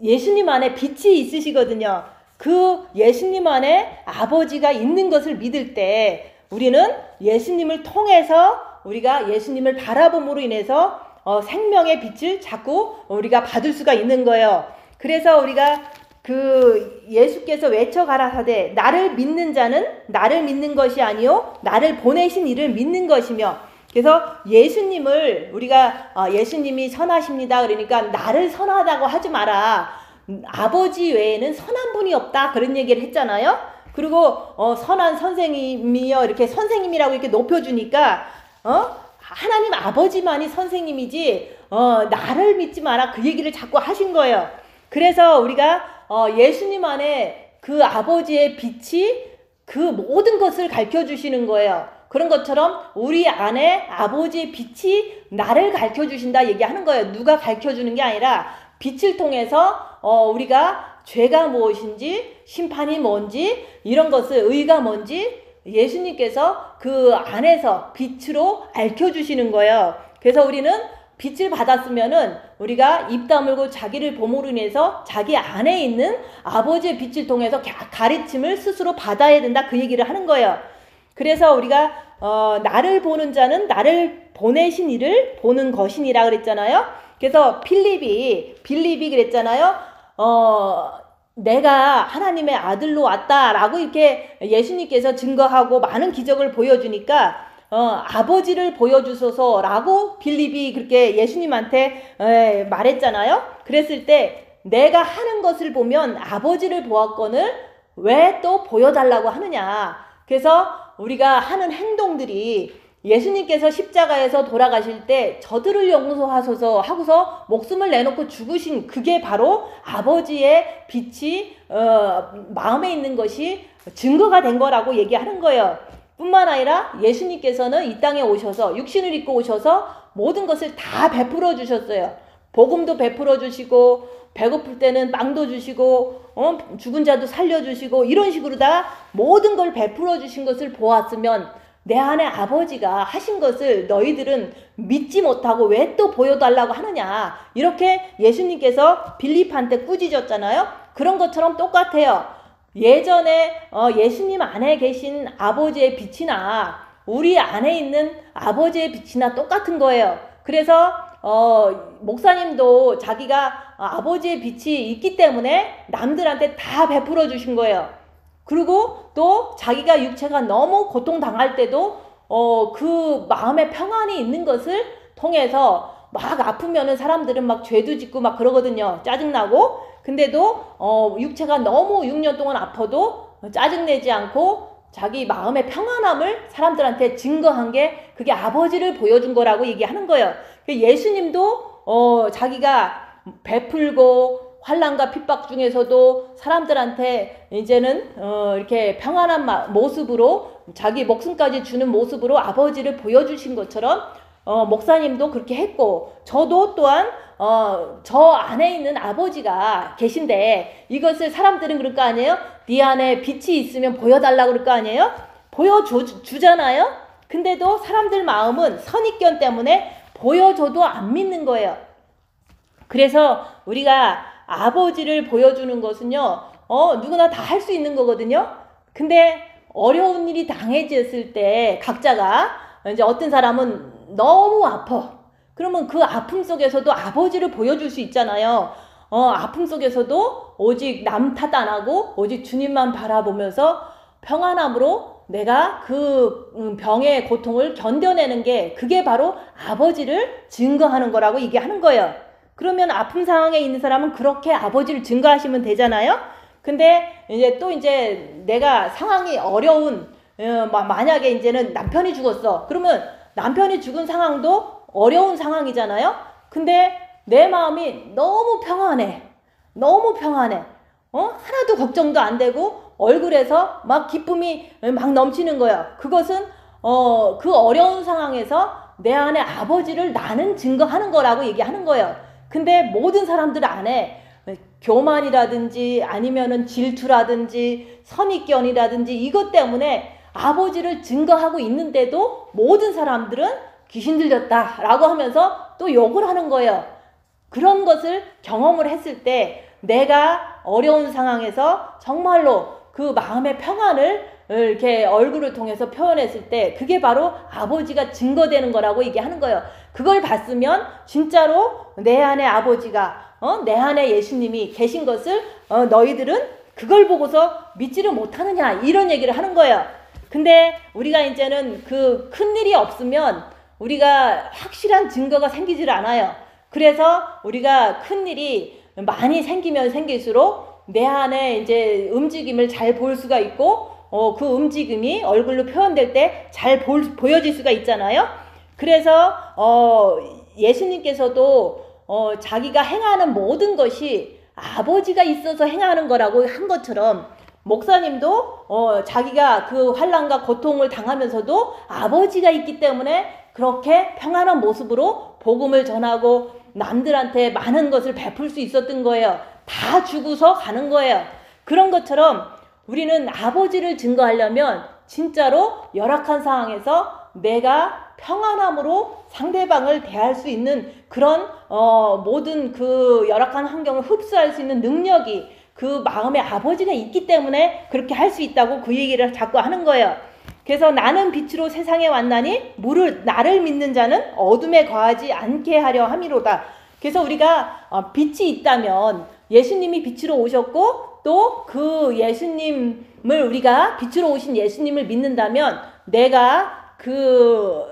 예수님 안에 빛이 있으시거든요. 그 예수님 안에 아버지가 있는 것을 믿을 때 우리는 예수님을 통해서 우리가 예수님을 바라봄으로 인해서 생명의 빛을 자꾸 우리가 받을 수가 있는 거예요. 그래서 우리가 예수께서 외쳐 가라사대 나를 믿는 자는 나를 믿는 것이 아니요 나를 보내신 이를 믿는 것이며 그래서 예수님을 우리가 예수님이 선하십니다. 그러니까 나를 선하다고 하지 마라. 아버지 외에는 선한 분이 없다. 그런 얘기를 했잖아요. 그리고 선한 선생님이요 이렇게 선생님이라고 이렇게 높여주니까 하나님 아버지만이 선생님이지 나를 믿지 마라. 그 얘기를 자꾸 하신 거예요. 그래서 우리가 예수님 안에 그 아버지의 빛이 그 모든 것을 가르쳐 주시는 거예요. 그런 것처럼 우리 안에 아버지의 빛이 나를 가르쳐 주신다 얘기하는 거예요. 누가 가르쳐 주는 게 아니라 빛을 통해서 우리가 죄가 무엇인지 심판이 뭔지 이런 것을 의가 뭔지 예수님께서 그 안에서 빛으로 알려 주시는 거예요. 그래서 우리는 빛을 받았으면은 우리가 입 다물고 자기를 봄으로 인해서 자기 안에 있는 아버지의 빛을 통해서 가르침을 스스로 받아야 된다 그 얘기를 하는 거예요. 그래서 우리가 나를 보는 자는 나를 보내신 이를 보는 것이니라 그랬잖아요. 그래서 빌립이 그랬잖아요. 내가 하나님의 아들로 왔다라고 이렇게 예수님께서 증거하고 많은 기적을 보여주니까 아버지를 보여주소서라고 빌립이 그렇게 예수님한테 말했잖아요. 그랬을 때 내가 하는 것을 보면 아버지를 보았거늘 왜 또 보여달라고 하느냐. 그래서 우리가 하는 행동들이 예수님께서 십자가에서 돌아가실 때 저들을 용서하소서 하고서 목숨을 내놓고 죽으신 그게 바로 아버지의 빛이 마음에 있는 것이 증거가 된 거라고 얘기하는 거예요. 뿐만 아니라 예수님께서는 이 땅에 오셔서 육신을 입고 오셔서 모든 것을 다 베풀어 주셨어요. 복음도 베풀어 주시고 배고플 때는 빵도 주시고 죽은 자도 살려주시고 이런 식으로 다 모든 걸 베풀어 주신 것을 보았으면 내 안에 아버지가 하신 것을 너희들은 믿지 못하고 왜 또 보여달라고 하느냐 이렇게 예수님께서 빌립한테 꾸짖었잖아요. 그런 것처럼 똑같아요. 예전에 예수님 안에 계신 아버지의 빛이나 우리 안에 있는 아버지의 빛이나 똑같은 거예요. 그래서 목사님도 자기가 아버지의 빛이 있기 때문에 남들한테 다 베풀어 주신 거예요. 그리고 또 자기가 육체가 너무 고통당할 때도 그 마음에 평안이 있는 것을 통해서 막 아프면은 사람들은 막 죄도 짓고 막 그러거든요. 짜증나고. 근데도 육체가 너무 6년 동안 아파도 짜증내지 않고 자기 마음의 평안함을 사람들한테 증거한 게 그게 아버지를 보여준 거라고 얘기하는 거예요. 예수님도 자기가 베풀고 환난과 핍박 중에서도 사람들한테 이제는 이렇게 평안한 모습으로 자기 목숨까지 주는 모습으로 아버지를 보여주신 것처럼 목사님도 그렇게 했고 저도 또한 저 안에 있는 아버지가 계신데 이것을 사람들은 그럴 거 아니에요? 네 안에 빛이 있으면 보여달라고 그럴 거 아니에요? 보여주잖아요. 근데도 사람들 마음은 선입견 때문에 보여줘도 안 믿는 거예요. 그래서 우리가 아버지를 보여주는 것은요, 누구나 다 할 수 있는 거거든요. 근데 어려운 일이 당해졌을 때 각자가 이제 어떤 사람은 너무 아파. 그러면 그 아픔 속에서도 아버지를 보여줄 수 있잖아요. 아픔 속에서도 오직 남 탓 안 하고 오직 주님만 바라보면서 평안함으로 내가 그 병의 고통을 견뎌내는 게 그게 바로 아버지를 증거하는 거라고 얘기하는 거예요. 그러면 아픔 상황에 있는 사람은 그렇게 아버지를 증거하시면 되잖아요. 근데 이제 내가 상황이 어려운 만약에 이제는 남편이 죽었어. 그러면 남편이 죽은 상황도 어려운 상황이잖아요. 근데 내 마음이 너무 평안해. 너무 평안해. 하나도 걱정도 안 되고 얼굴에서 막 기쁨이 막 넘치는 거야. 그것은 그 어려운 상황에서 내 안에 아버지를 나는 증거하는 거라고 얘기하는 거예요. 근데 모든 사람들 안에 교만이라든지 아니면은 질투라든지 선입견이라든지 이것 때문에 아버지를 증거하고 있는데도 모든 사람들은 귀신 들렸다라고 하면서 또 욕을 하는 거예요. 그런 것을 경험을 했을 때 내가 어려운 상황에서 정말로 그 마음의 평안을 이렇게 얼굴을 통해서 표현했을 때 그게 바로 아버지가 증거되는 거라고 얘기하는 거예요. 그걸 봤으면 진짜로 내 안에 아버지가 내 안에 예수님이 계신 것을 너희들은 그걸 보고서 믿지를 못하느냐 이런 얘기를 하는 거예요. 근데 우리가 이제는 그 큰일이 없으면 우리가 확실한 증거가 생기질 않아요. 그래서 우리가 큰일이 많이 생기면 생길수록 내 안에 이제 움직임을 잘 볼 수가 있고 그 움직임이 얼굴로 표현될 때 잘 보여질 수가 있잖아요. 그래서 예수님께서도 자기가 행하는 모든 것이 아버지가 있어서 행하는 거라고 한 것처럼 목사님도 자기가 그 환난과 고통을 당하면서도 아버지가 있기 때문에 그렇게 평안한 모습으로 복음을 전하고 남들한테 많은 것을 베풀 수 있었던 거예요. 다 주고서 가는 거예요. 그런 것처럼 우리는 아버지를 증거하려면 진짜로 열악한 상황에서 내가 평안함으로 상대방을 대할 수 있는 그런 모든 그 열악한 환경을 흡수할 수 있는 능력이 그 마음에 아버지가 있기 때문에 그렇게 할 수 있다고 그 얘기를 자꾸 하는 거예요. 그래서 나는 빛으로 세상에 왔나니 나를 믿는 자는 어둠에 거하지 않게 하려 함이로다. 그래서 우리가 빛이 있다면 예수님이 빛으로 오셨고 또 그 예수님을 우리가 빛으로 오신 예수님을 믿는다면 내가 그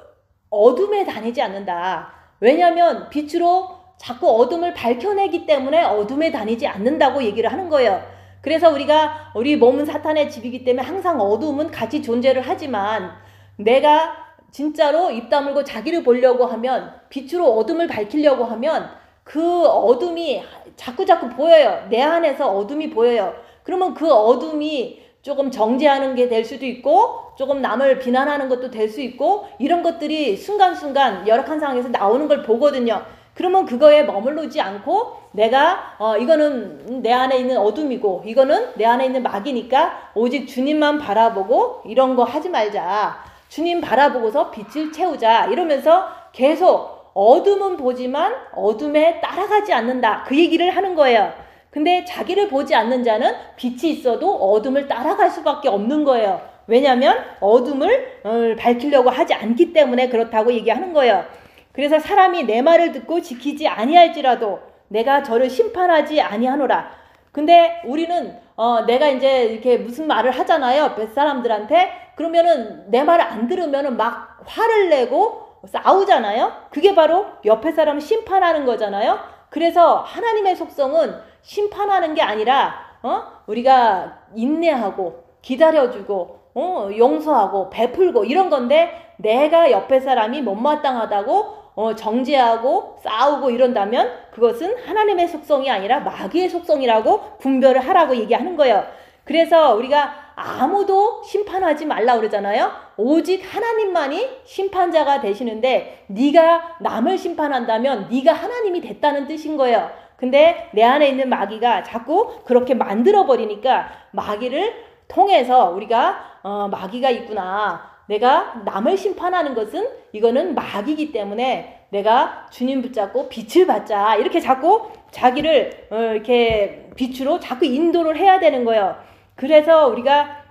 어둠에 다니지 않는다. 왜냐하면 빛으로 자꾸 어둠을 밝혀내기 때문에 어둠에 다니지 않는다고 얘기를 하는 거예요. 그래서 우리 몸은 사탄의 집이기 때문에 항상 어둠은 같이 존재를 하지만 내가 진짜로 입 다물고 자기를 보려고 하면 빛으로 어둠을 밝히려고 하면 그 어둠이 자꾸 보여요. 내 안에서 어둠이 보여요. 그러면 그 어둠이 조금 정죄하는 게 될 수도 있고 조금 남을 비난하는 것도 될 수 있고 이런 것들이 순간순간 열악한 상황에서 나오는 걸 보거든요. 그러면 그거에 머무르지 않고 내가 이거는 내 안에 있는 어둠이고 이거는 내 안에 있는 마귀니까 오직 주님만 바라보고 이런 거 하지 말자. 주님 바라보고서 빛을 채우자. 이러면서 계속 어둠은 보지만 어둠에 따라가지 않는다. 그 얘기를 하는 거예요. 근데 자기를 보지 않는 자는 빛이 있어도 어둠을 따라갈 수밖에 없는 거예요. 왜냐하면 어둠을 밝히려고 하지 않기 때문에 그렇다고 얘기하는 거예요. 그래서 사람이 내 말을 듣고 지키지 아니할지라도 내가 저를 심판하지 아니하노라. 근데 우리는 내가 이제 이렇게 무슨 말을 하잖아요. 뱃사람들한테. 그러면은 내 말을 안 들으면은 막 화를 내고 싸우잖아요. 그게 바로 옆에 사람을 심판하는 거잖아요. 그래서 하나님의 속성은 심판하는 게 아니라 우리가 인내하고 기다려주고 용서하고 베풀고 이런 건데 내가 옆에 사람이 못마땅하다고 정죄하고 싸우고 이런다면 그것은 하나님의 속성이 아니라 마귀의 속성이라고 분별을 하라고 얘기하는 거예요. 그래서 우리가 아무도 심판하지 말라 그러잖아요. 오직 하나님만이 심판자가 되시는데 네가 남을 심판한다면 네가 하나님이 됐다는 뜻인 거예요. 근데 내 안에 있는 마귀가 자꾸 그렇게 만들어버리니까 마귀를 통해서 우리가 마귀가 있구나. 내가 남을 심판하는 것은 이거는 마귀이기 때문에 내가 주님 붙잡고 빛을 받자. 이렇게 자꾸 자기를 이렇게 빛으로 자꾸 인도를 해야 되는 거예요. 그래서 우리가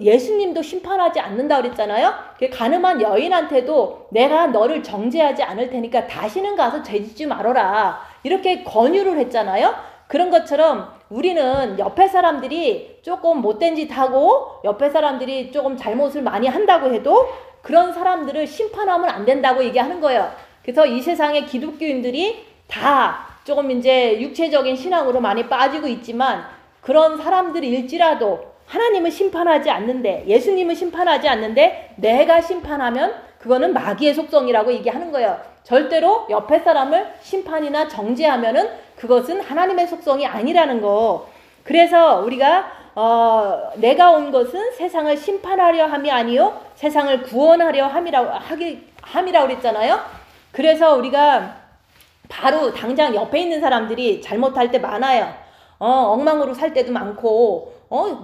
예수님도 심판하지 않는다 그랬잖아요. 가늠한 여인한테도 내가 너를 정죄하지 않을 테니까 다시는 가서 죄짓지 말아라. 이렇게 권유를 했잖아요. 그런 것처럼 우리는 옆에 사람들이 조금 못된 짓 하고 옆에 사람들이 조금 잘못을 많이 한다고 해도 그런 사람들을 심판하면 안 된다고 얘기하는 거예요. 그래서 이 세상의 기독교인들이 다 조금 이제 육체적인 신앙으로 많이 빠지고 있지만 그런 사람들일지라도 하나님은 심판하지 않는데, 예수님은 심판하지 않는데 내가 심판하면 그거는 마귀의 속성이라고 얘기하는 거예요. 절대로 옆에 사람을 심판이나 정죄하면은 그것은 하나님의 속성이 아니라는 거. 그래서 우리가 내가 온 것은 세상을 심판하려 함이 아니요 세상을 구원하려 함이라고 그랬잖아요. 그래서 우리가 바로 당장 옆에 있는 사람들이 잘못할 때 많아요. 엉망으로 살 때도 많고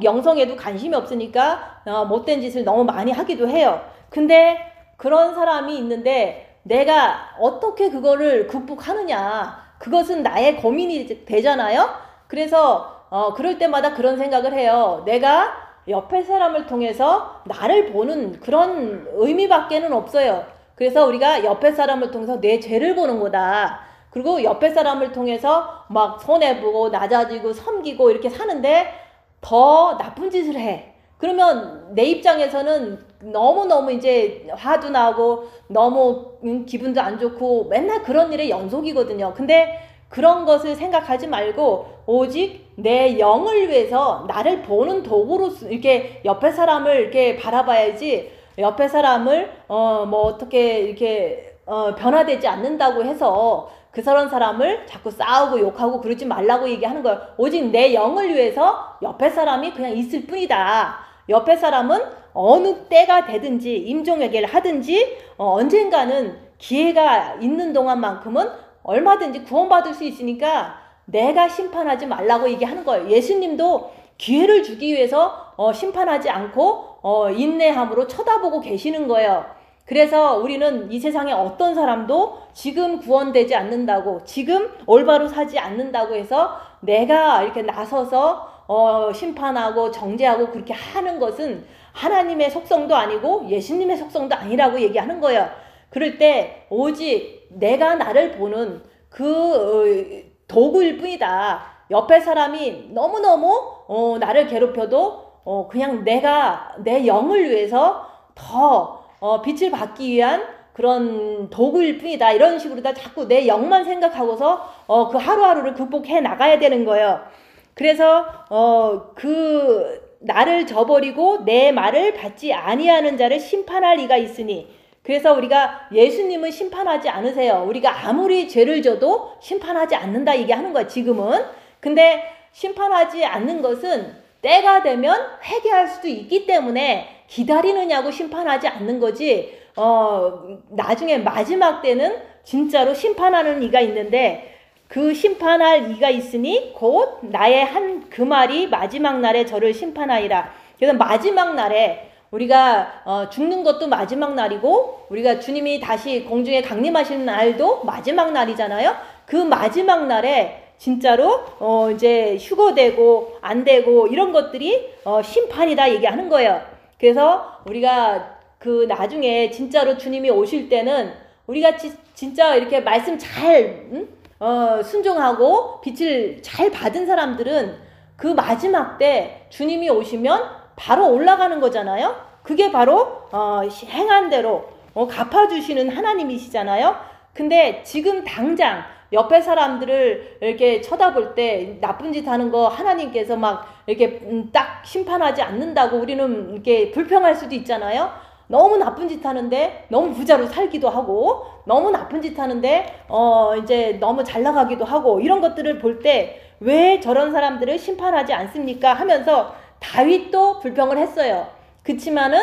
영성에도 관심이 없으니까 못된 짓을 너무 많이 하기도 해요. 근데 그런 사람이 있는데 내가 어떻게 그거를 극복하느냐, 그것은 나의 고민이 되잖아요. 그래서 그럴 때마다 그런 생각을 해요. 내가 옆에 사람을 통해서 나를 보는 그런 의미밖에는 없어요. 그래서 우리가 옆에 사람을 통해서 내 죄를 보는 거다. 그리고 옆에 사람을 통해서 막 손해보고 낮아지고 섬기고 이렇게 사는데 더 나쁜 짓을 해. 그러면 내 입장에서는 너무너무 이제 화도 나고 너무 기분도 안 좋고 맨날 그런 일의 연속이거든요. 근데 그런 것을 생각하지 말고 오직 내 영을 위해서 나를 보는 도구로 이렇게 옆에 사람을 이렇게 바라봐야지, 옆에 사람을 뭐 어떻게 이렇게 변화되지 않는다고 해서 그 사람을 자꾸 싸우고 욕하고 그러지 말라고 얘기하는 거예요. 오직 내 영을 위해서 옆에 사람이 그냥 있을 뿐이다. 옆에 사람은 어느 때가 되든지 임종회개를 하든지 언젠가는 기회가 있는 동안만큼은 얼마든지 구원받을 수 있으니까 내가 심판하지 말라고 얘기하는 거예요. 예수님도 기회를 주기 위해서 심판하지 않고 인내함으로 쳐다보고 계시는 거예요. 그래서 우리는 이 세상에 어떤 사람도 지금 구원되지 않는다고, 지금 올바로 사지 않는다고 해서 내가 이렇게 나서서 심판하고 정죄하고 그렇게 하는 것은 하나님의 속성도 아니고 예수님의 속성도 아니라고 얘기하는 거예요. 그럴 때 오직 내가 나를 보는 그 도구일 뿐이다. 옆에 사람이 너무너무 나를 괴롭혀도 그냥 내가 내 영을 위해서 더 빛을 받기 위한 그런 도구일 뿐이다. 이런 식으로 다 자꾸 내 영만 생각하고서 그 하루하루를 극복해 나가야 되는 거예요. 그래서 그 나를 저버리고 내 말을 받지 아니하는 자를 심판할 이가 있으니, 그래서 우리가 예수님은 심판하지 않으세요. 우리가 아무리 죄를 져도 심판하지 않는다 얘기하는 거야 지금은. 근데 심판하지 않는 것은 때가 되면 회개할 수도 있기 때문에 기다리느냐고 심판하지 않는 거지, 나중에 마지막 때는 진짜로 심판하는 이가 있는데, 그 심판할 이가 있으니 곧 나의 한 그 말이 마지막 날에 저를 심판하리라. 그래서 마지막 날에 우리가 죽는 것도 마지막 날이고 우리가 주님이 다시 공중에 강림하시는 날도 마지막 날이잖아요. 그 마지막 날에 진짜로 이제 휴거되고 안 되고 이런 것들이 심판이다 얘기하는 거예요. 그래서 우리가 그 나중에 진짜로 주님이 오실 때는 우리가 진짜 이렇게 말씀 잘 순종하고 빛을 잘 받은 사람들은 그 마지막 때 주님이 오시면 바로 올라가는 거잖아요. 그게 바로 행한 대로 갚아주시는 하나님이시잖아요. 근데 지금 당장 옆에 사람들을 이렇게 쳐다볼 때 나쁜 짓 하는 거 하나님께서 막 이렇게 딱 심판하지 않는다고 우리는 이렇게 불평할 수도 있잖아요. 너무 나쁜 짓 하는데 너무 부자로 살기도 하고, 너무 나쁜 짓 하는데 이제 너무 잘 나가기도 하고, 이런 것들을 볼 때 왜 저런 사람들을 심판하지 않습니까 하면서 다윗도 불평을 했어요. 그치만은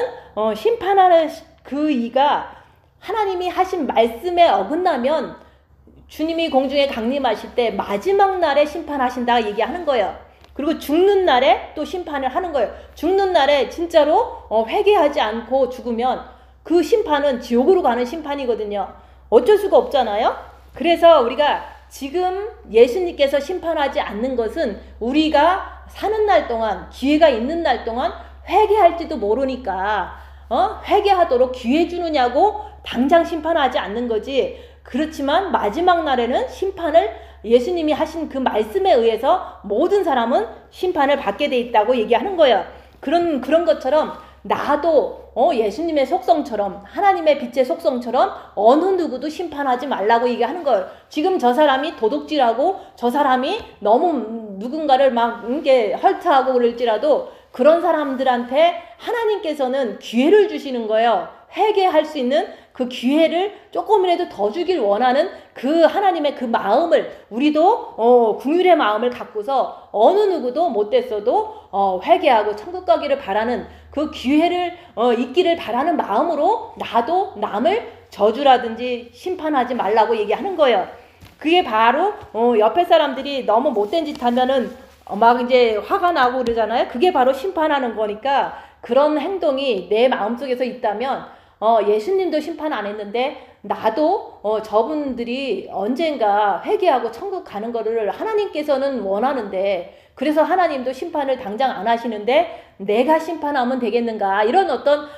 심판하는 그 이가 하나님이 하신 말씀에 어긋나면 주님이 공중에 강림하실 때 마지막 날에 심판하신다 얘기하는 거예요. 그리고 죽는 날에 또 심판을 하는 거예요. 죽는 날에 진짜로 회개하지 않고 죽으면 그 심판은 지옥으로 가는 심판이거든요. 어쩔 수가 없잖아요. 그래서 우리가 지금 예수님께서 심판하지 않는 것은 우리가 사는 날 동안, 기회가 있는 날 동안 회개할지도 모르니까 회개하도록 기회 주느냐고 당장 심판하지 않는 거지. 그렇지만 마지막 날에는 심판을 예수님이 하신 그 말씀에 의해서 모든 사람은 심판을 받게 돼 있다고 얘기하는 거예요. 그런 것처럼 나도 예수님의 속성처럼, 하나님의 빛의 속성처럼 어느 누구도 심판하지 말라고 얘기하는 거예요. 지금 저 사람이 도둑질하고 저 사람이 너무 누군가를 막 이렇게 헐트하고 그럴지라도 그런 사람들한테 하나님께서는 기회를 주시는 거예요. 회개할 수 있는 그 기회를 조금이라도 더 주길 원하는 그 하나님의 그 마음을 우리도 긍휼의 마음을 갖고서 어느 누구도 못됐어도 회개하고 천국 가기를 바라는 그 기회를 있기를 바라는 마음으로 나도 남을 저주라든지 심판하지 말라고 얘기하는 거예요. 그게 바로 옆에 사람들이 너무 못된 짓 하면은 막 이제 화가 나고 그러잖아요. 그게 바로 심판하는 거니까 그런 행동이 내 마음속에서 있다면 예수님도 심판 안 했는데 나도 저분들이 언젠가 회개하고 천국 가는 거를 하나님께서는 원하는데 그래서 하나님도 심판을 당장 안 하시는데 내가 심판하면 되겠는가, 이런 어떤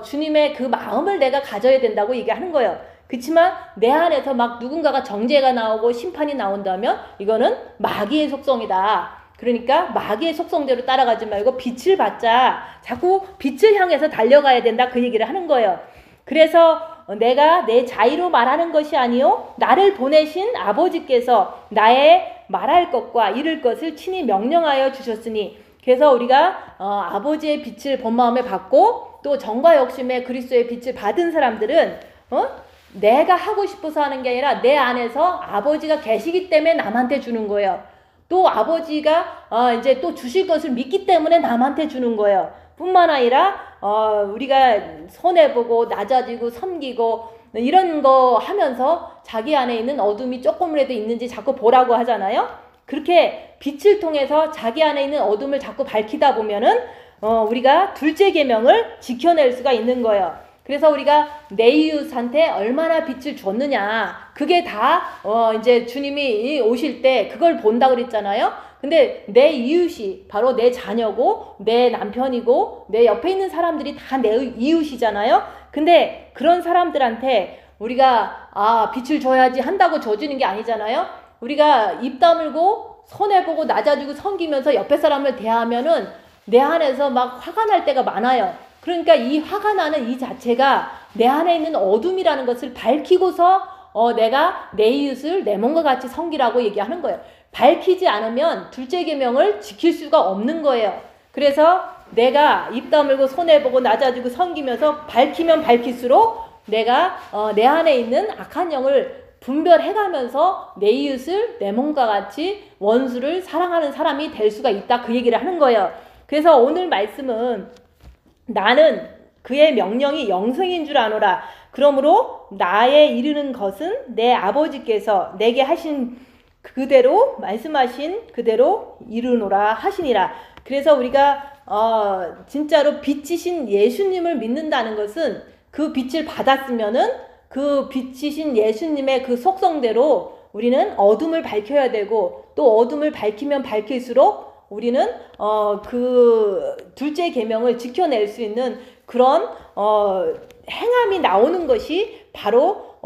주님의 그 마음을 내가 가져야 된다고 얘기하는 거예요. 그렇지만 내 안에서 막 누군가가 정죄가 나오고 심판이 나온다면 이거는 마귀의 속성이다. 그러니까 마귀의 속성대로 따라가지 말고 빛을 받자. 자꾸 빛을 향해서 달려가야 된다. 그 얘기를 하는 거예요. 그래서 내가 내 자의로 말하는 것이 아니요 나를 보내신 아버지께서 나의 말할 것과 이룰 것을 친히 명령하여 주셨으니, 그래서 우리가 아버지의 빛을 본 마음에 받고 또 정과 역심의 그리스도의 빛을 받은 사람들은 내가 하고 싶어서 하는 게 아니라 내 안에서 아버지가 계시기 때문에 남한테 주는 거예요. 또 아버지가 이제 또 주실 것을 믿기 때문에 남한테 주는 거예요. 뿐만 아니라 우리가 손해보고 낮아지고 섬기고 이런 거 하면서 자기 안에 있는 어둠이 조금이라도 있는지 자꾸 보라고 하잖아요. 그렇게 빛을 통해서 자기 안에 있는 어둠을 자꾸 밝히다 보면은 우리가 둘째 계명을 지켜낼 수가 있는 거예요. 그래서 우리가 내 이웃한테 얼마나 빛을 줬느냐, 그게 다 이제 주님이 오실 때 그걸 본다고 그랬잖아요. 근데 내 이웃이 바로 내 자녀고 내 남편이고 내 옆에 있는 사람들이 다 내 이웃이잖아요. 근데 그런 사람들한테 우리가 빛을 줘야지 한다고 줘주는 게 아니잖아요. 우리가 입 다물고 손해보고 낮아지고 섬기면서 옆에 사람을 대하면은 내 안에서 막 화가 날 때가 많아요. 그러니까 이 화가 나는 이 자체가 내 안에 있는 어둠이라는 것을 밝히고서 내가 내 이웃을 내 몸과 같이 섬기라고 얘기하는 거예요. 밝히지 않으면 둘째 계명을 지킬 수가 없는 거예요. 그래서 내가 입 다물고 손해보고 낮아지고 섬기면서 밝히면 밝힐수록 내가 내 안에 있는 악한 영을 분별해가면서 내 이웃을 내 몸과 같이 원수를 사랑하는 사람이 될 수가 있다. 그 얘기를 하는 거예요. 그래서 오늘 말씀은 나는 그의 명령이 영생인 줄 아노라. 그러므로 나의 이르는 것은 내 아버지께서 내게 하신 그대로 말씀하신 그대로 이르노라 하시니라. 그래서 우리가 진짜로 빛이신 예수님을 믿는다는 것은 그 빛을 받았으면은 그 빛이신 예수님의 그 속성대로 우리는 어둠을 밝혀야 되고, 또 어둠을 밝히면 밝힐수록 우리는 그 둘째 계명을 지켜낼 수 있는 그런 행함이 나오는 것이 바로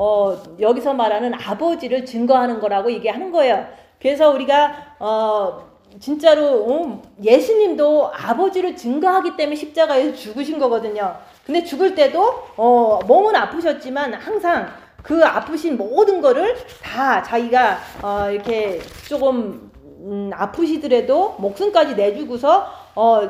여기서 말하는 아버지를 증거하는 거라고 얘기하는 거예요. 그래서 우리가 진짜로 예수님도 아버지를 증거하기 때문에 십자가에서 죽으신 거거든요. 근데 죽을 때도 몸은 아프셨지만 항상 그 아프신 모든 거를 다 자기가 이렇게 조금 아프시더라도 목숨까지 내주고서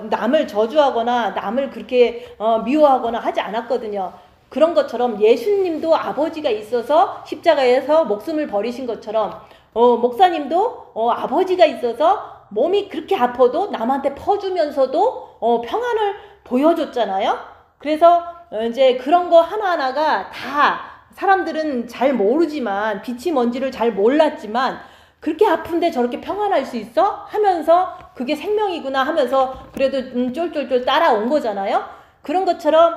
남을 저주하거나 남을 그렇게 미워하거나 하지 않았거든요. 그런 것처럼 예수님도 아버지가 있어서 십자가에서 목숨을 버리신 것처럼 목사님도 아버지가 있어서 몸이 그렇게 아파도 남한테 퍼주면서도 평안을 보여줬잖아요. 그래서 이제 그런 거 하나하나가 다 사람들은 잘 모르지만, 빛이 뭔지를 잘 몰랐지만 그렇게 아픈데 저렇게 평안할 수 있어? 하면서 그게 생명이구나 하면서 그래도 쫄쫄쫄 따라온 거잖아요. 그런 것처럼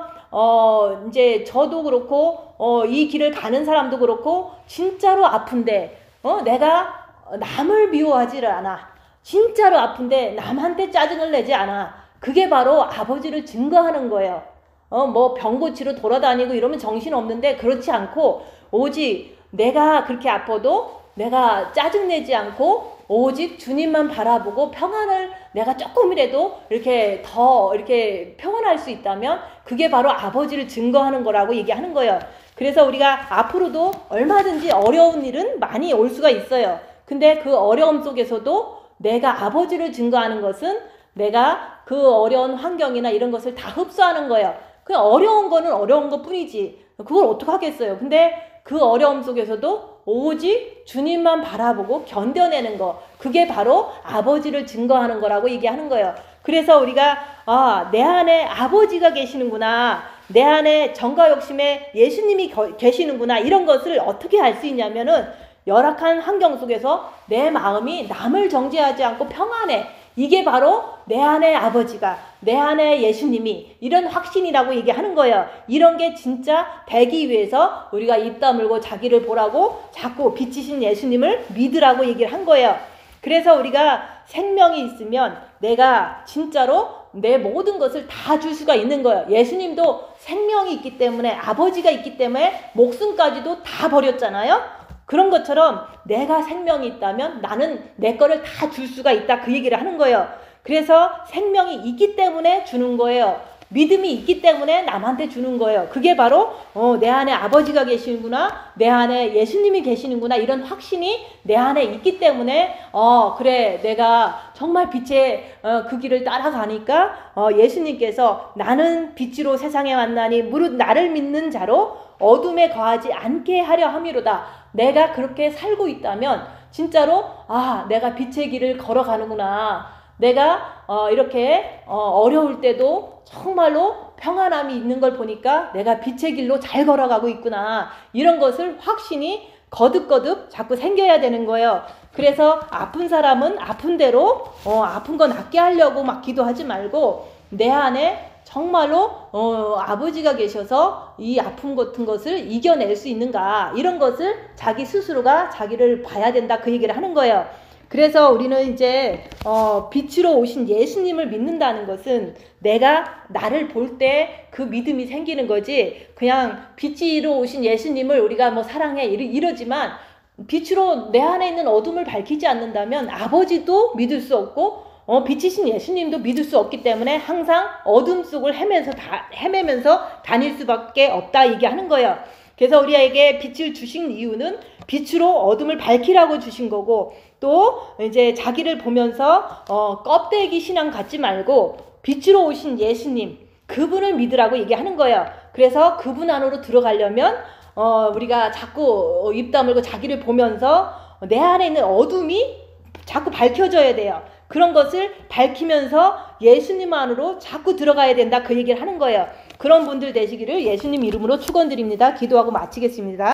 이제 저도 그렇고 이 길을 가는 사람도 그렇고 진짜로 아픈데 내가 남을 미워하지를 않아. 진짜로 아픈데 남한테 짜증을 내지 않아. 그게 바로 아버지를 증거하는 거예요. 뭐 병고치로 돌아다니고 이러면 정신없는데 그렇지 않고 오직 내가 그렇게 아파도 내가 짜증내지 않고 오직 주님만 바라보고 평안을 내가 조금이라도 이렇게 더 이렇게 평안할 수 있다면 그게 바로 아버지를 증거하는 거라고 얘기하는 거예요. 그래서 우리가 앞으로도 얼마든지 어려운 일은 많이 올 수가 있어요. 근데 그 어려움 속에서도 내가 아버지를 증거하는 것은 내가 그 어려운 환경이나 이런 것을 다 흡수하는 거예요. 그냥 어려운 거는 어려운 것 뿐이지. 그걸 어떡하겠어요. 근데 그 어려움 속에서도 오직 주님만 바라보고 견뎌내는 거. 그게 바로 아버지를 증거하는 거라고 얘기하는 거예요. 그래서 우리가 내 안에 아버지가 계시는구나. 내 안에 정과 욕심에 예수님이 계시는구나. 이런 것을 어떻게 알 수 있냐면은 열악한 환경 속에서 내 마음이 남을 정죄하지 않고 평안해. 이게 바로 내 안에 아버지가, 내 안에 예수님이 이런 확신이라고 얘기하는 거예요. 이런 게 진짜 되기 위해서 우리가 입 다물고 자기를 보라고 자꾸 빛이신 예수님을 믿으라고 얘기를 한 거예요. 그래서 우리가 생명이 있으면 내가 진짜로 내 모든 것을 다 줄 수가 있는 거예요. 예수님도 생명이 있기 때문에 아버지가 있기 때문에 목숨까지도 다 버렸잖아요. 그런 것처럼 내가 생명이 있다면 나는 내 거를 다 줄 수가 있다. 그 얘기를 하는 거예요. 그래서 생명이 있기 때문에 주는 거예요. 믿음이 있기 때문에 남한테 주는 거예요. 그게 바로 내 안에 아버지가 계시는구나. 내 안에 예수님이 계시는구나. 이런 확신이 내 안에 있기 때문에 그래 내가 정말 빛의 그 길을 따라가니까 예수님께서 나는 빛으로 세상에 왔나니 무릇 나를 믿는 자로 어둠에 거하지 않게 하려 함이로다. 내가 그렇게 살고 있다면 진짜로 내가 빛의 길을 걸어가는구나. 내가 이렇게 어려울 때도 정말로 평안함이 있는 걸 보니까 내가 빛의 길로 잘 걸어가고 있구나. 이런 것을 확신이 거듭거듭 자꾸 생겨야 되는 거예요. 그래서 아픈 사람은 아픈 대로 아픈 거 낫게 하려고 막 기도하지 말고 내 안에 정말로 아버지가 계셔서 이 아픔 같은 것을 이겨낼 수 있는가, 이런 것을 자기 스스로가 자기를 봐야 된다. 그 얘기를 하는 거예요. 그래서 우리는 이제 빛으로 오신 예수님을 믿는다는 것은 내가 나를 볼 때 그 믿음이 생기는 거지, 그냥 빛으로 오신 예수님을 우리가 뭐 사랑해 이러지만 빛으로 내 안에 있는 어둠을 밝히지 않는다면 아버지도 믿을 수 없고 빛이신 예수님도 믿을 수 없기 때문에 항상 어둠 속을 헤매면서 다닐 수밖에 없다 얘기하는 거예요. 그래서 우리에게 빛을 주신 이유는 빛으로 어둠을 밝히라고 주신 거고, 또 이제 자기를 보면서 껍데기 신앙 갖지 말고 빛으로 오신 예수님, 그분을 믿으라고 얘기하는 거예요. 그래서 그분 안으로 들어가려면 우리가 자꾸 입 다물고 자기를 보면서 내 안에 있는 어둠이 자꾸 밝혀져야 돼요. 그런 것을 밝히면서 예수님 안으로 자꾸 들어가야 된다. 그 얘기를 하는 거예요. 그런 분들 되시기를 예수님 이름으로 축원드립니다. 기도하고 마치겠습니다.